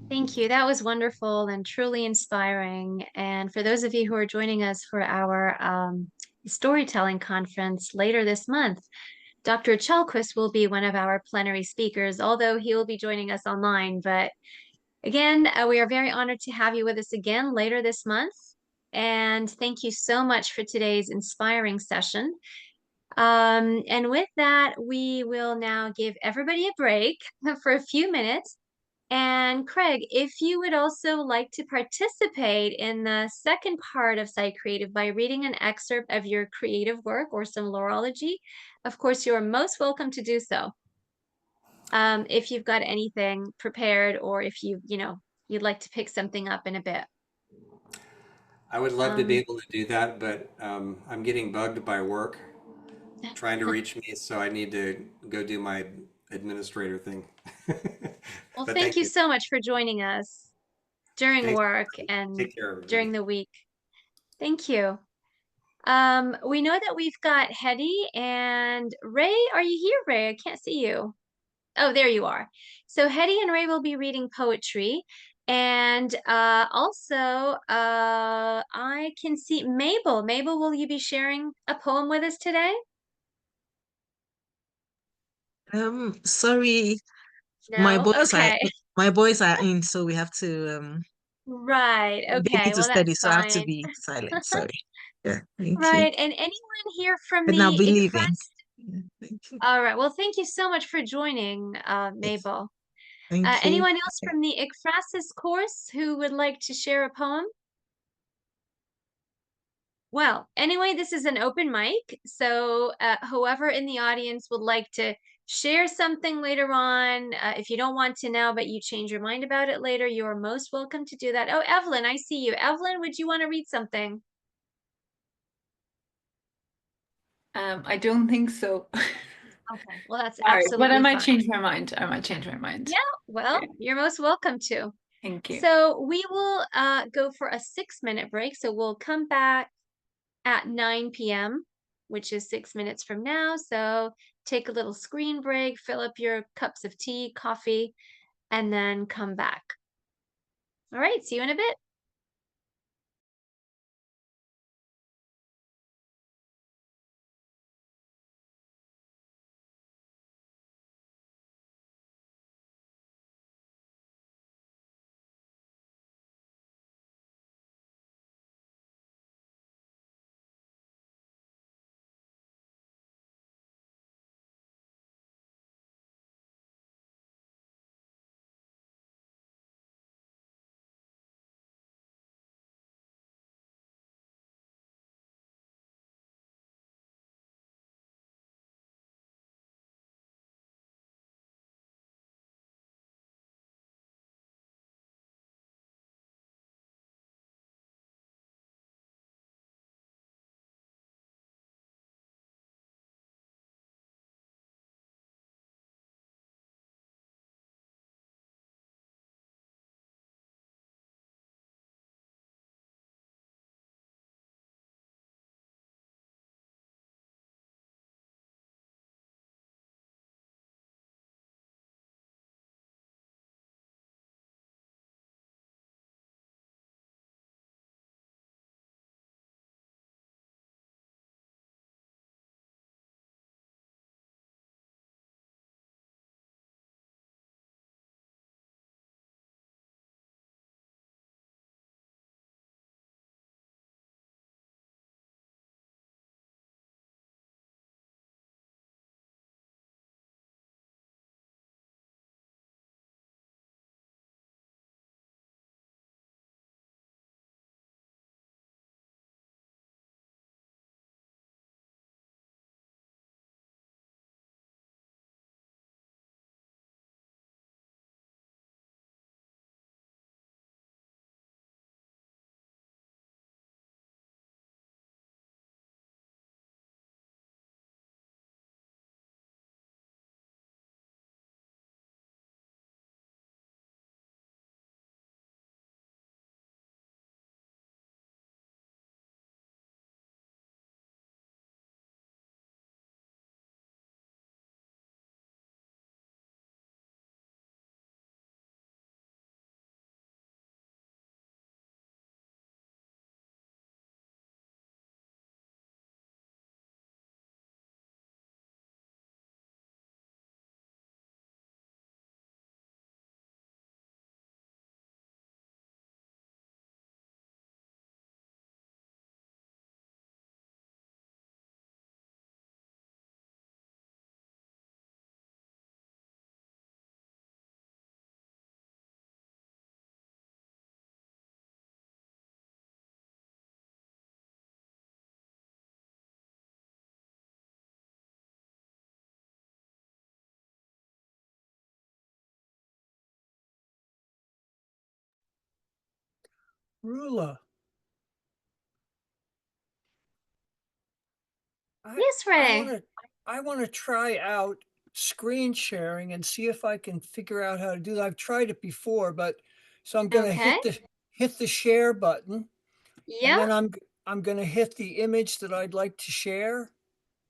Thank you. That was wonderful and truly inspiring. And for those of you who are joining us for our storytelling conference later this month, Dr. Chalquist will be one of our plenary speakers, although he will be joining us online. But again, we are very honored to have you with us again later this month. And thank you so much for today's inspiring session. And with that, we will now give everybody a break for a few minutes. And Craig, if you would also like to participate in the second part of Psychreative by reading an excerpt of your creative work or some loreology, of course, you are most welcome to do so. If you've got anything prepared or if you'd like to pick something up in a bit. I would love to be Um, able to do that, but I'm getting bugged by work trying to reach me, so I need to go do my administrator thing. well, But thank thank you you. so much for joining us during Thanks. work and Take care, during everybody. the week. Thank you. We know that we've got Hetty and Ray. Are you here, Ray? I can't see you. Oh, there you are. So Hetty and Ray will be reading poetry. And also, I can see Mabel. Mabel, will you be sharing a poem with us today? Sorry, my No? boys are Okay. my boys are in, so we have to Right. they need Okay. to Well, study, that's so I have to fine. be silent. Sorry. Yeah, thank you. Right. And anyone here from And I'll the be leaving. ICFRAS? Yeah, thank you. All right. Well, thank you so much for joining, Yes, Mabel. thank you. Anyone else from the Ekphrasis course who would like to share a poem? Well, anyway, this is an open mic, so whoever in the audience would like to share something later on, if you don't want to now, but you change your mind about it later, you are most welcome to do that. Oh, Evelyn, I see you. Evelyn, would you want to read something? I don't think so. Okay, well, that's Sorry, but I absolutely might fine. change my mind. I might change my mind. Yeah, well, Yeah, you're most welcome to. thank you. So we will go for a 6-minute break. So we'll come back at 9 p.m., which is 6 minutes from now. So take a little screen break, fill up your cups of tea, coffee, and then come back. All right, see you in a bit. Rula. Yes, Ray. I want to try out screen sharing and see if I can figure out how to do that. I've tried it before, but so I'm going to Okay. hit the share button, and Yeah. then I'm going to hit the image that I'd like to share.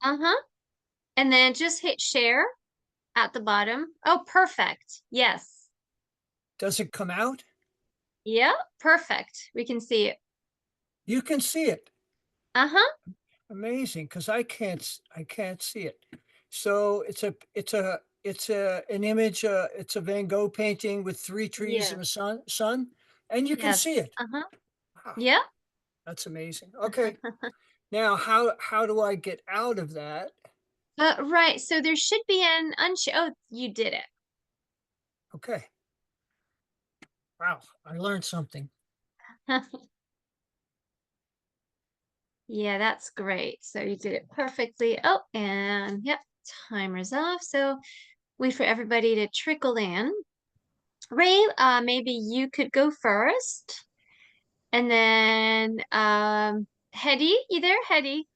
Uh-huh. And then just hit share at the bottom. Oh, perfect. Yes. Does it come out? Yep, perfect. We can see it. You can see it. Uh-huh. Amazing, because I can't see it. So it's an image. It's a Van Gogh painting with 3 trees Yeah. and a sun, and you can Yes. see it. Uh-huh. Wow, Yep. that's amazing. Okay, now how do I get out of that? Right. So there should be an oh, you did it. Okay. Wow, I learned something. Yeah, that's great. So you did it perfectly. Oh, and yep, timer's off. So wait for everybody to trickle in. Ray, maybe you could go first. And then Hetty, you there? Hetty.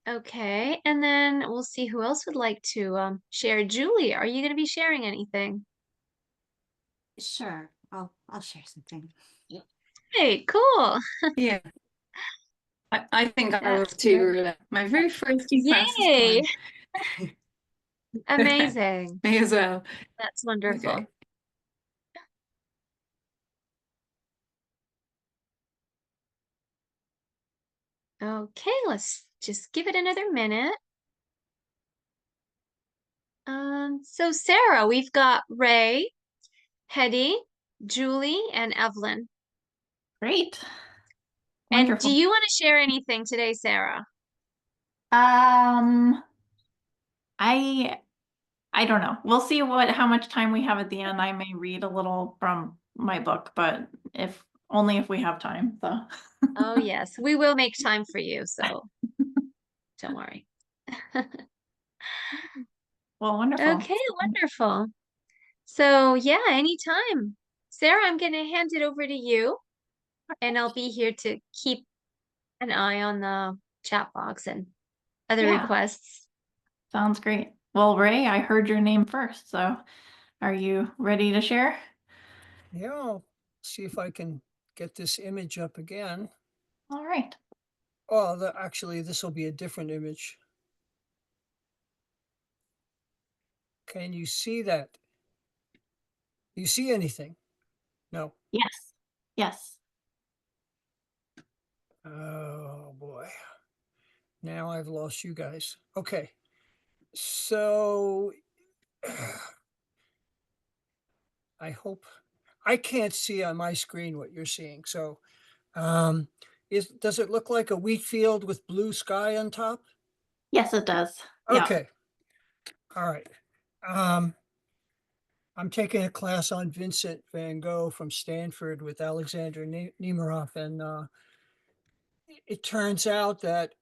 Okay. And then we'll see who else would like to share. Julie, are you going to be sharing anything? Sure, I'll share something. Hey, cool. Yeah. I think I will That's too. My very first class is Yay. fun. Amazing. May as well. That's wonderful. Okay. Okay, let's just give it another minute. So Sarah, we've got Ray, Hetty, Julie, and Evelyn. Great. And do Wonderful. you want to share anything today, Sarah? Um, I don't know. We'll see how much time we have at the end. I may read a little from my book, but if only if we have time. So Oh, yes, we will make time for you, so don't worry. well, wonderful. Okay, wonderful. So yeah, anytime. Sarah, I'm going to hand it over to you, and I'll be here to keep an eye on the chat box and other Yeah. requests. Sounds great. Well, Ray, I heard your name first, so are you ready to share? Yeah, I'll see if I can get this image up again. All right. Oh, actually, this will be a different image. Can you see that? You see anything? No. Yes. Yes. Oh boy. Now I've lost you guys. Okay. So I hope I can't see on my screen what you're seeing. So does it look like a wheat field with blue sky on top? Yes, it does. Yeah. Okay. All right. I'm taking a class on Vincent van Gogh from Stanford with Alexander Nemeroff, and it turns out that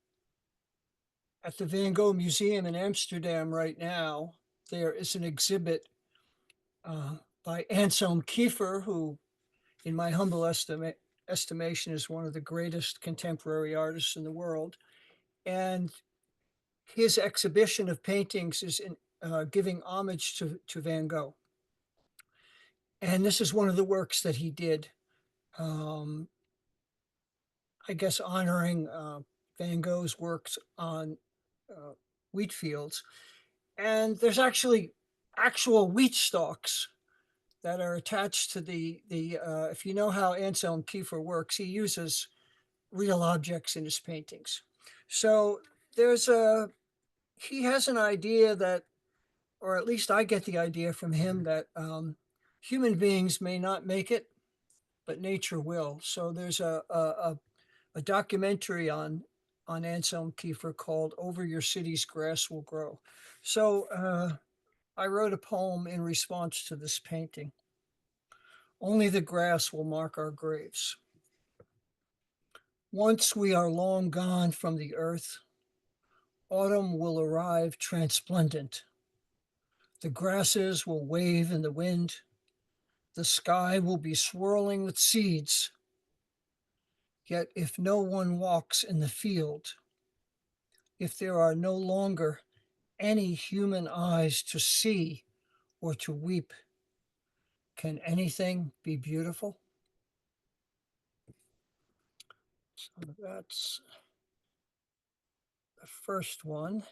at the Van Gogh Museum in Amsterdam right now, there is an exhibit by Anselm Kiefer, who, in my humble estimation, is one of the greatest contemporary artists in the world. And his exhibition of paintings is giving homage to Van Gogh. And this is one of the works that he did, I guess, honoring Van Gogh's works on wheat fields. And there's actually actual wheat stalks that are attached to the if you know how Anselm Kiefer works, he uses real objects in his paintings. So he has an idea that, or at least I get the idea from him, that human beings may not make it, but nature will. So there's a documentary on Anselm Kiefer called "Over Your City's Grass Will Grow." So I wrote a poem in response to this painting. Only the grass will mark our graves. Once we are long gone from the earth, autumn will arrive transplendent. The grasses will wave in the wind. The sky will be swirling with seeds. Yet if no one walks in the field, if there are no longer any human eyes to see or to weep, can anything be beautiful? So that's the first one.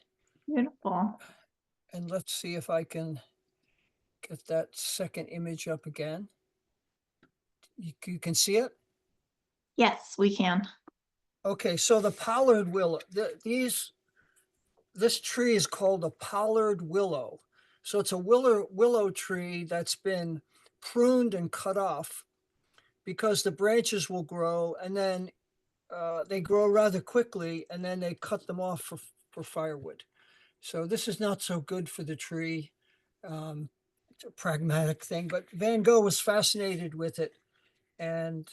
Beautiful. And let's see if I can get that second image up again. You can see it? Yes, we can. Okay, so the pollard willow, this tree is called a pollard willow. So it's a willow tree that's been pruned and cut off because the branches will grow, and then they grow rather quickly, and then they cut them off for firewood. So this is not so good for the tree. It's a pragmatic thing, but Van Gogh was fascinated with it. And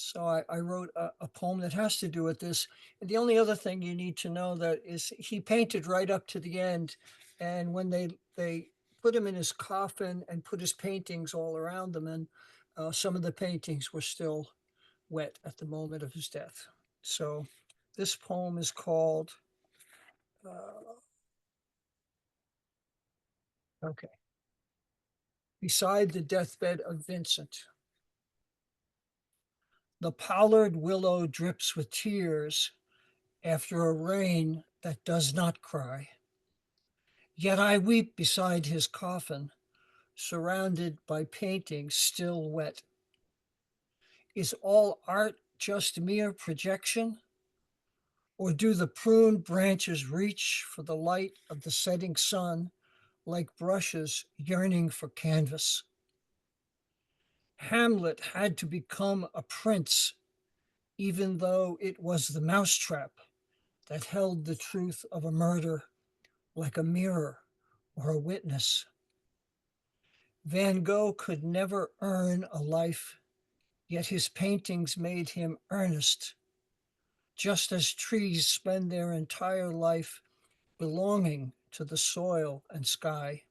so I wrote a poem that has to do with this. And the only other thing you need to know that is he painted right up to the end. And when they put him in his coffin and put his paintings all around them, and some of the paintings were still wet at the moment of his death. So this poem is called, okay, Beside the Deathbed of Vincent. The pollard willow drips with tears after a rain that does not cry. Yet I weep beside his coffin, surrounded by paintings still wet. Is all art just mere projection? Or do the pruned branches reach for the light of the setting sun like brushes yearning for canvas? Hamlet had to become a prince, even though it was the mousetrap that held the truth of a murder like a mirror or a witness. Van Gogh could never earn a life, yet his paintings made him earnest, just as trees spend their entire life belonging to the soil and sky.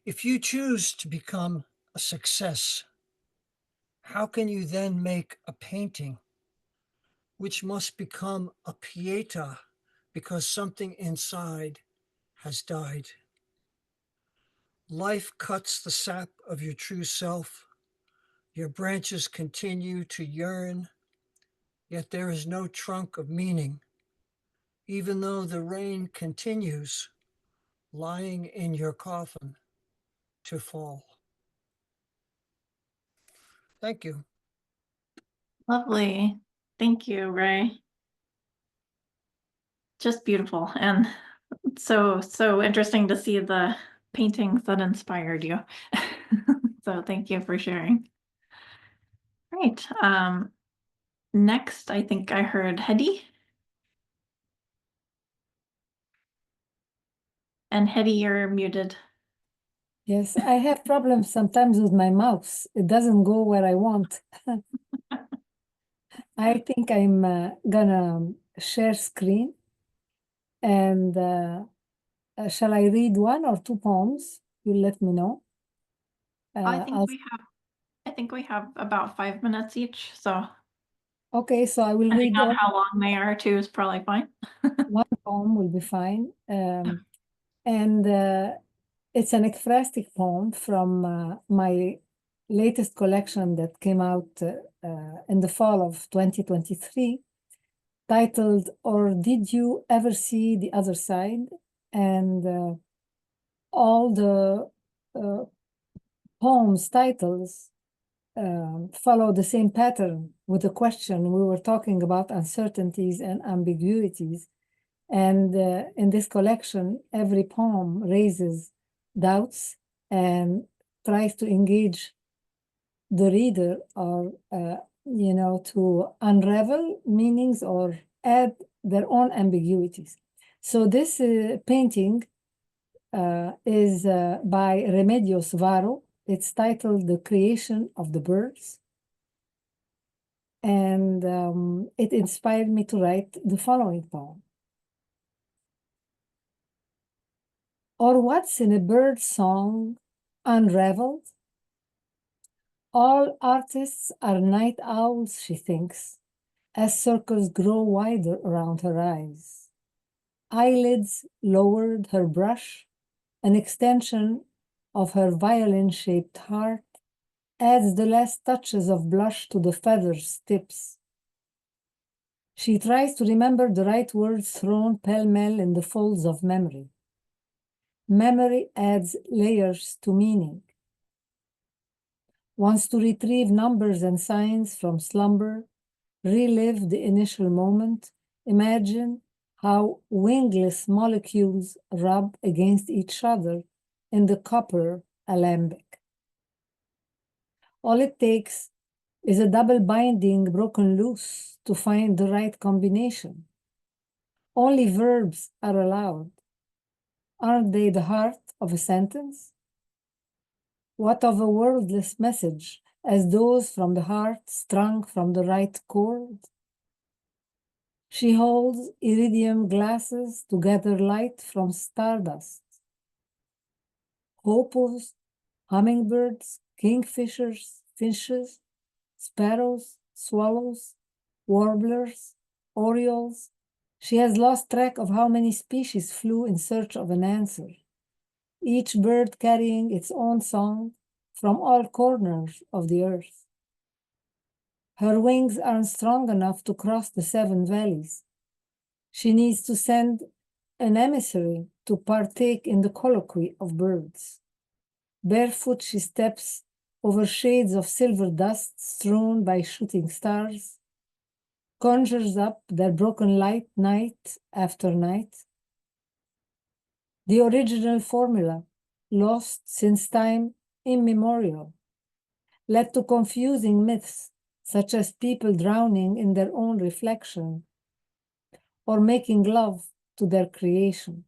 If you choose to become a success, how can you then make a painting which must become a pieta because something inside has died? Life cuts the sap of your true self. Your branches continue to yearn, yet there is no trunk of meaning, even though the rain continues lying in your coffin to fall. Thank you. Lovely. Thank you, Ray. Just beautiful. And so interesting to see the paintings that inspired you. So thank you for sharing. Right. Next, I think I heard Hedy. And Hedy, you're muted. Yes, I have problems sometimes with my mouse. It doesn't go where I want. I think I'm gonna share screen. And shall I read one or two poems? You let me know. I think we have about 5 minutes each. So okay, so I will depending read on how long they are too is probably fine. one poem will be fine. And it's an ekphrastic poem from my latest collection that came out in the fall of 2023, titled Or Did You Ever See the Other Side? And all the poems titles follow the same pattern with the question. We were talking about uncertainties and ambiguities. And in this collection, every poem raises doubts and tries to engage the reader or, to unravel meanings or add their own ambiguities. So this painting is by Remedios Varo. It's titled The Creation of the Birds. And it inspired me to write the following poem. Or what's in a bird song unraveled? All artists are night owls, she thinks, as circles grow wider around her eyes. Eyelids lowered, her brush, an extension of her violin-shaped heart, adds the last touches of blush to the feathers' tips. She tries to remember the right words thrown pell-mell in the folds of memory. Memory adds layers to meaning. Wants to retrieve numbers and signs from slumber, relive the initial moment, imagine how wingless molecules rub against each other in the copper alembic. All it takes is a double binding broken loose to find the right combination. Only verbs are allowed. Aren't they the heart of a sentence? What of a wordless message, as those from the heart strung from the right chord? She holds iridium glasses to gather light from stardust. Hoopoes, hummingbirds, kingfishers, finches, sparrows, swallows, warblers, orioles. She has lost track of how many species flew in search of an answer, each bird carrying its own song from all corners of the earth. Her wings aren't strong enough to cross the 7 valleys. She needs to send an emissary to partake in the colloquy of birds. Barefoot she steps over shades of silver dust strewn by shooting stars, conjures up their broken light night after night. The original formula, lost since time immemorial, led to confusing myths such as people drowning in their own reflection or making love to their creation.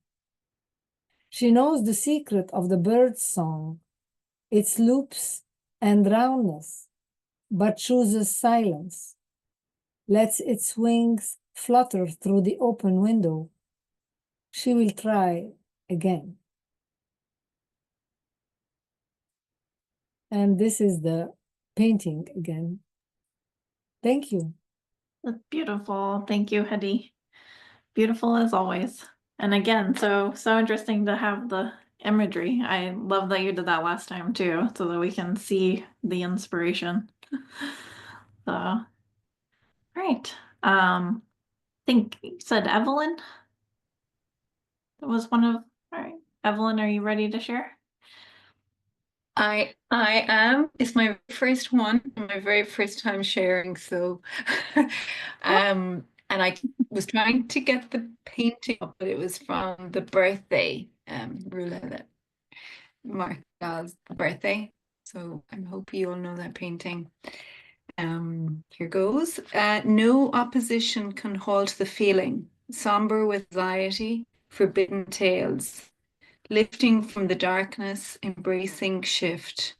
She knows the secret of the bird's song, its loops and roundness, but chooses silence, lets its wings flutter through the open window. She will try again. And this is the painting again. Thank you. That's beautiful. Thank you, Hedy. Beautiful as always. And again, so interesting to have the imagery. I love that you did that last time too, so that we can see the inspiration. So, right. I think you said Evelyn. That was one of, all right. Evelyn, are you ready to share? I am. It's my first one, my very first time sharing. So, and I was trying to get the painting up, but it was from the birthday, Rula, that Martha's birthday. So I hope you all know that painting. Here goes. No opposition can halt the feeling, somber with anxiety, forbidden tales. Lifting from the darkness, embracing shift,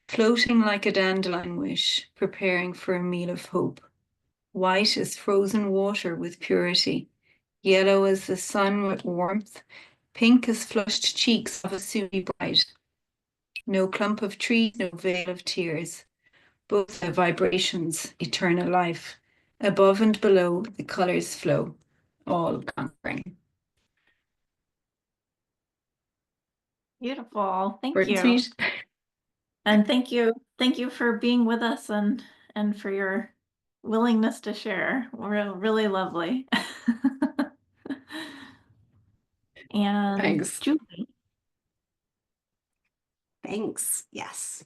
floating like a dandelion wish, preparing for a meal of hope. White as frozen water with purity, yellow as the sun with warmth, pink as flushed cheeks of a Sunni bride. No clump of trees, no veil of tears. Both have vibrations, eternal life. Above and below, the colors flow, all conquering. Beautiful. Thank Short and you. sweet. And thank you for being with us and for your willingness to share. Really lovely. And Thanks. Julie. Thanks. Yes.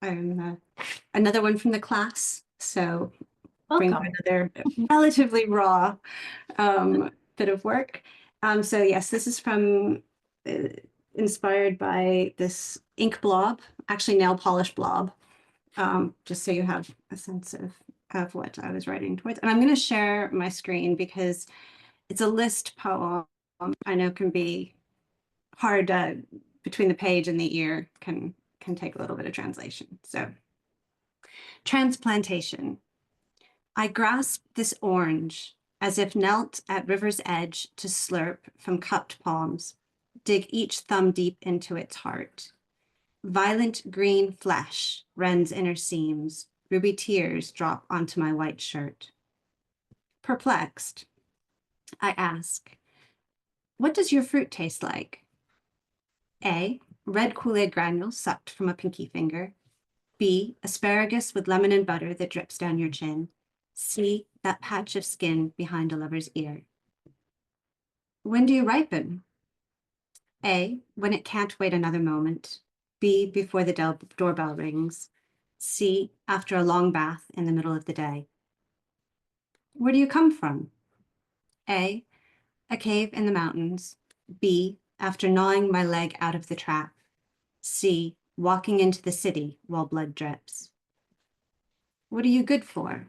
Another one from the class. So bring Welcome. another relatively raw bit of work. So yes, this is from inspired by this ink blob, actually nail polish blob, just so you have a sense of what I was writing towards. And I'm going to share my screen because it's a list poem. I know can be hard between the page and the ear can take a little bit of translation. So, transplantation. I grasp this orange as if knelt at river's edge to slurp from cupped palms. dig each thumb deep into its heart. Violent green flesh rends inner seams, ruby tears drop onto my white shirt. Perplexed, I ask, what does your fruit taste like? A, red Kool-Aid granules sucked from a pinky finger. B, asparagus with lemon and butter that drips down your chin. C, that patch of skin behind a lover's ear. When do you ripen? A, when it can't wait another moment. B, before the doorbell rings. C, after a long bath in the middle of the day. Where do you come from? A cave in the mountains. B, after gnawing my leg out of the trap. C, walking into the city while blood drips. What are you good for?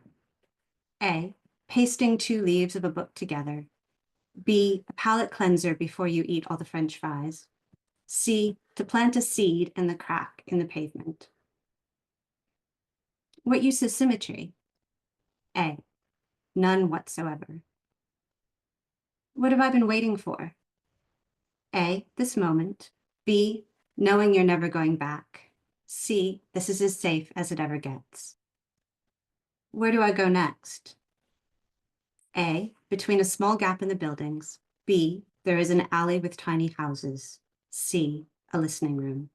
A, pasting 2 leaves of a book together. B, a palate cleanser before you eat all the French fries. C, to plant a seed in the crack in the pavement. What use is symmetry? A, none whatsoever. What have I been waiting for? A, this moment. B, knowing you're never going back. C, this is as safe as it ever gets. Where do I go next? A, between a small gap in the buildings. B, there is an alley with tiny houses. C, a listening room.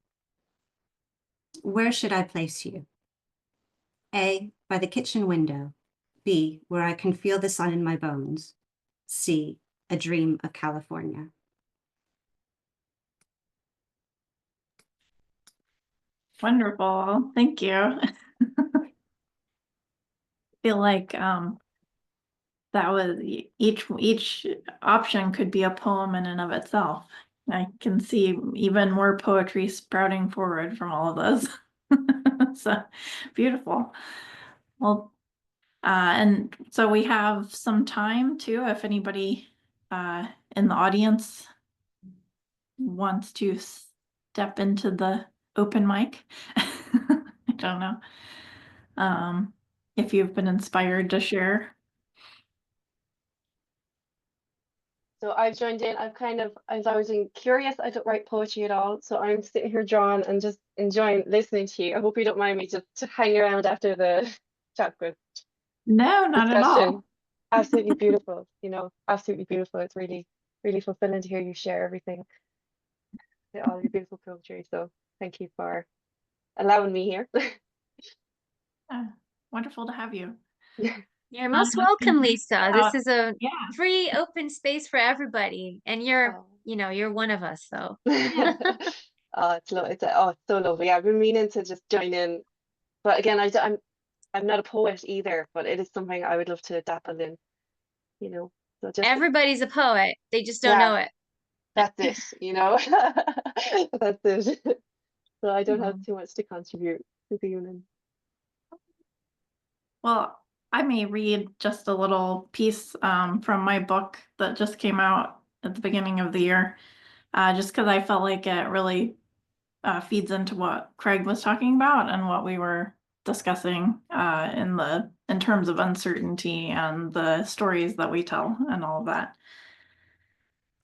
Where should I place you? A, by the kitchen window. B, where I can feel the sun in my bones. C, a dream of California. Wonderful. Thank you. I feel like that was each option could be a poem in and of itself. I can see even more poetry sprouting forward from all of those. So beautiful. Well, and so we have some time too, if anybody in the audience wants to step into the open mic. I don't know. If you've been inspired to share. So I've joined in. I've kind of, as I was curious, I don't write poetry at all. So I'm sitting here drawn and just enjoying listening to you. I hope you don't mind me just to hang around after the Chalquist No, not at all. discussion. Absolutely beautiful, absolutely beautiful. It's really, really fulfilling to hear you share everything, all your beautiful poetry. So thank you for allowing me here. Wonderful to have you. You're most welcome, Lisa. This is a yeah. free open space for everybody. And you're one of us, so. Oh, it's so lovely. I've been meaning to just join in. But again, I'm not a poet either, but it is something I would love to dabble in, So just everybody's a poet. They just don't know it. That's it, That's it. So I don't have too much to contribute to the evening. Well, I may read just a little piece from my book that just came out at the beginning of the year, just because I felt like it really feeds into what Craig was talking about and what we were discussing in terms of uncertainty and the stories that we tell and all of that.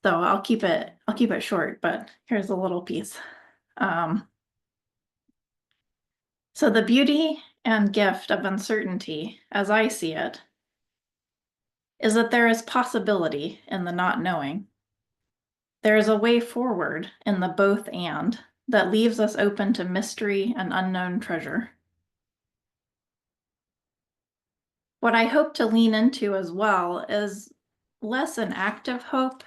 So I'll keep it short, but here's a little piece. So the beauty and gift of uncertainty, as I see it, is that there is possibility in the not knowing. There is a way forward in the both and that leaves us open to mystery and unknown treasure. What I hope to lean into as well is less an active hope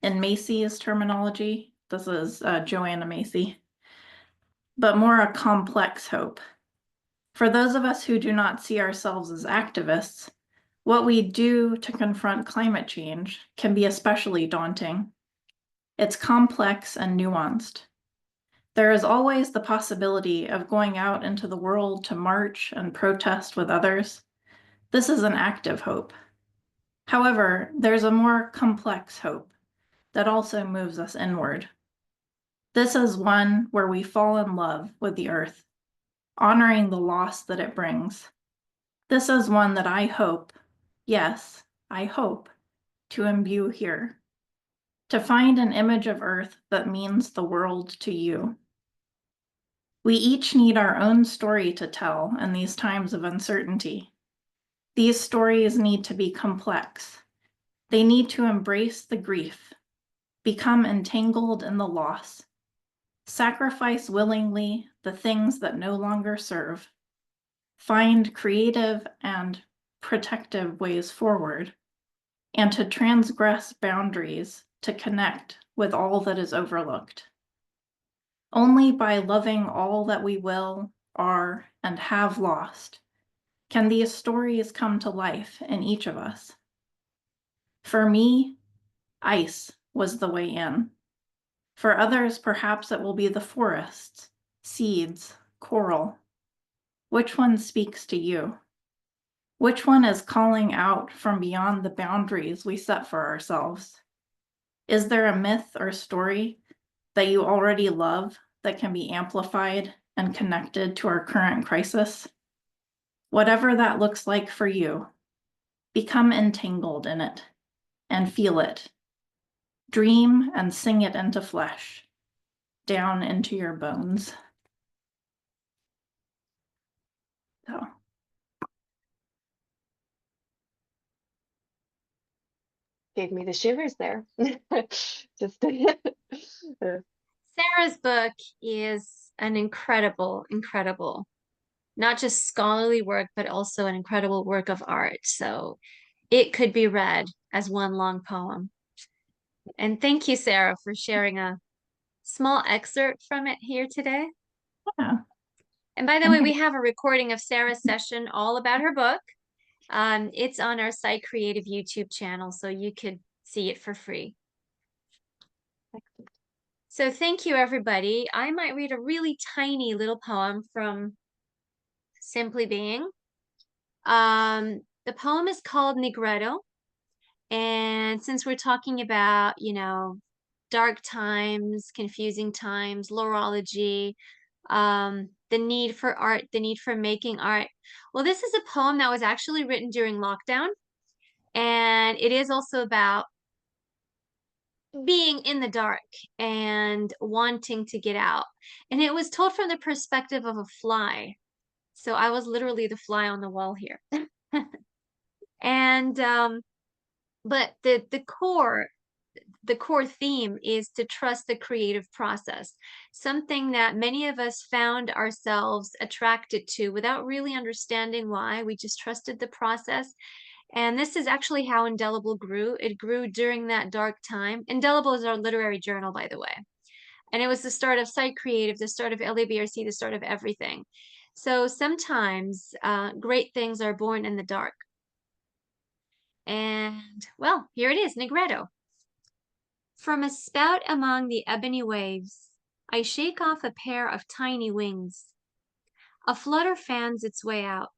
in Macy's terminology. This is Joanna Macy, but more a complex hope. For those of us who do not see ourselves as activists, what we do to confront climate change can be especially daunting. It's complex and nuanced. There is always the possibility of going out into the world to march and protest with others. This is an active hope. However, there's a more complex hope that also moves us inward. This is one where we fall in love with the earth, honoring the loss that it brings. This is one that I hope, yes, I hope, to imbue here, to find an image of Earth that means the world to you. We each need our own story to tell in these times of uncertainty. These stories need to be complex. They need to embrace the grief, become entangled in the loss, sacrifice willingly the things that no longer serve, find creative and protective ways forward, and to transgress boundaries to connect with all that is overlooked. Only by loving all that we will, are, and have lost can these stories come to life in each of us. For me, ice was the way in. For others, perhaps it will be the forests, seeds, coral. Which one speaks to you? Which one is calling out from beyond the boundaries we set for ourselves? Is there a myth or story that you already love that can be amplified and connected to our current crisis? Whatever that looks like for you, become entangled in it and feel it. Dream and sing it into flesh, down into your bones. So. Gave me the shivers there. Just Sarah's book is an incredible, not just scholarly work, but also an incredible work of art. So it could be read as one long poem. And thank you, Sarah, for sharing a small excerpt from it here today. Yeah. And by the way, we have a recording of Sarah's session all about her book. It's on our Psychreative YouTube channel, so you could see it for free. So thank you, everybody. I might read a really tiny little poem from Simply Being. The poem is called Negretto. And since we're talking about, dark times, confusing times, loreology, the need for art, the need for making art. Well, this is a poem that was actually written during lockdown. And it is also about being in the dark and wanting to get out. And it was told from the perspective of a fly. So I was literally the fly on the wall here. And but the core theme is to trust the creative process, something that many of us found ourselves attracted to without really understanding why. We just trusted the process. And this is actually how Indelible grew. It grew during that dark time. Indelible is our literary journal, by the way. And it was the start of Psychreative, the start of LABRC, the start of everything. So sometimes great things are born in the dark. And, well, here it is, Negretto. From a spout among the ebony waves, I shake off a pair of tiny wings. A flutter fans its way out,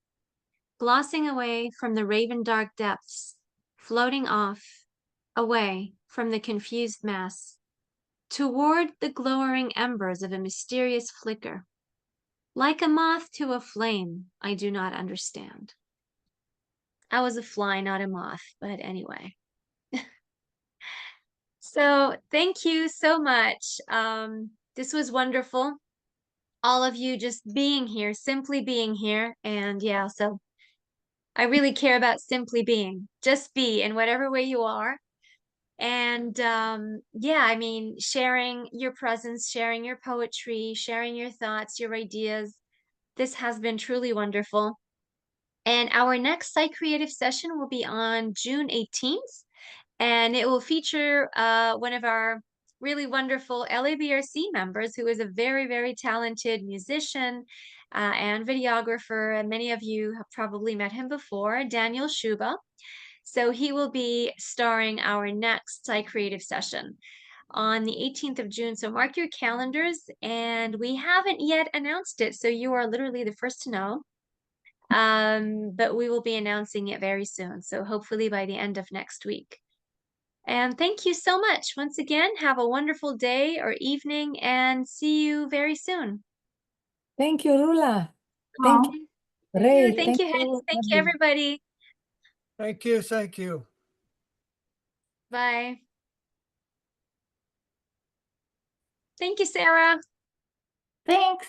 glossing away from the raven dark depths, floating off, away from the confused mass, toward the glowering embers of a mysterious flicker. Like a moth to a flame, I do not understand. I was a fly, not a moth, but anyway. So thank you so much. This was wonderful. All of you just being here, simply being here. And yeah, so I really care about simply being. Just be in whatever way you are. And yeah, I mean, sharing your presence, sharing your poetry, sharing your thoughts, your ideas. This has been truly wonderful. And our next Psychreative session will be on June 18th. And it will feature one of our really wonderful LABRC members who is a very, very talented musician and videographer. And many of you have probably met him before, Daniel Shuba. So he will be starring our next Psychreative session on the 18th of June. So mark your calendars, and we haven't yet announced it. So you are literally the first to know. But we will be announcing it very soon. So hopefully by the end of next week. And thank you so much. Once again, have a wonderful day or evening and see you very soon. Thank you, Rula. Thank you. Ray, Thank you, Henny. Thank you, everybody. Thank you. Thank you. Bye. Thank you, Sarah. Thanks.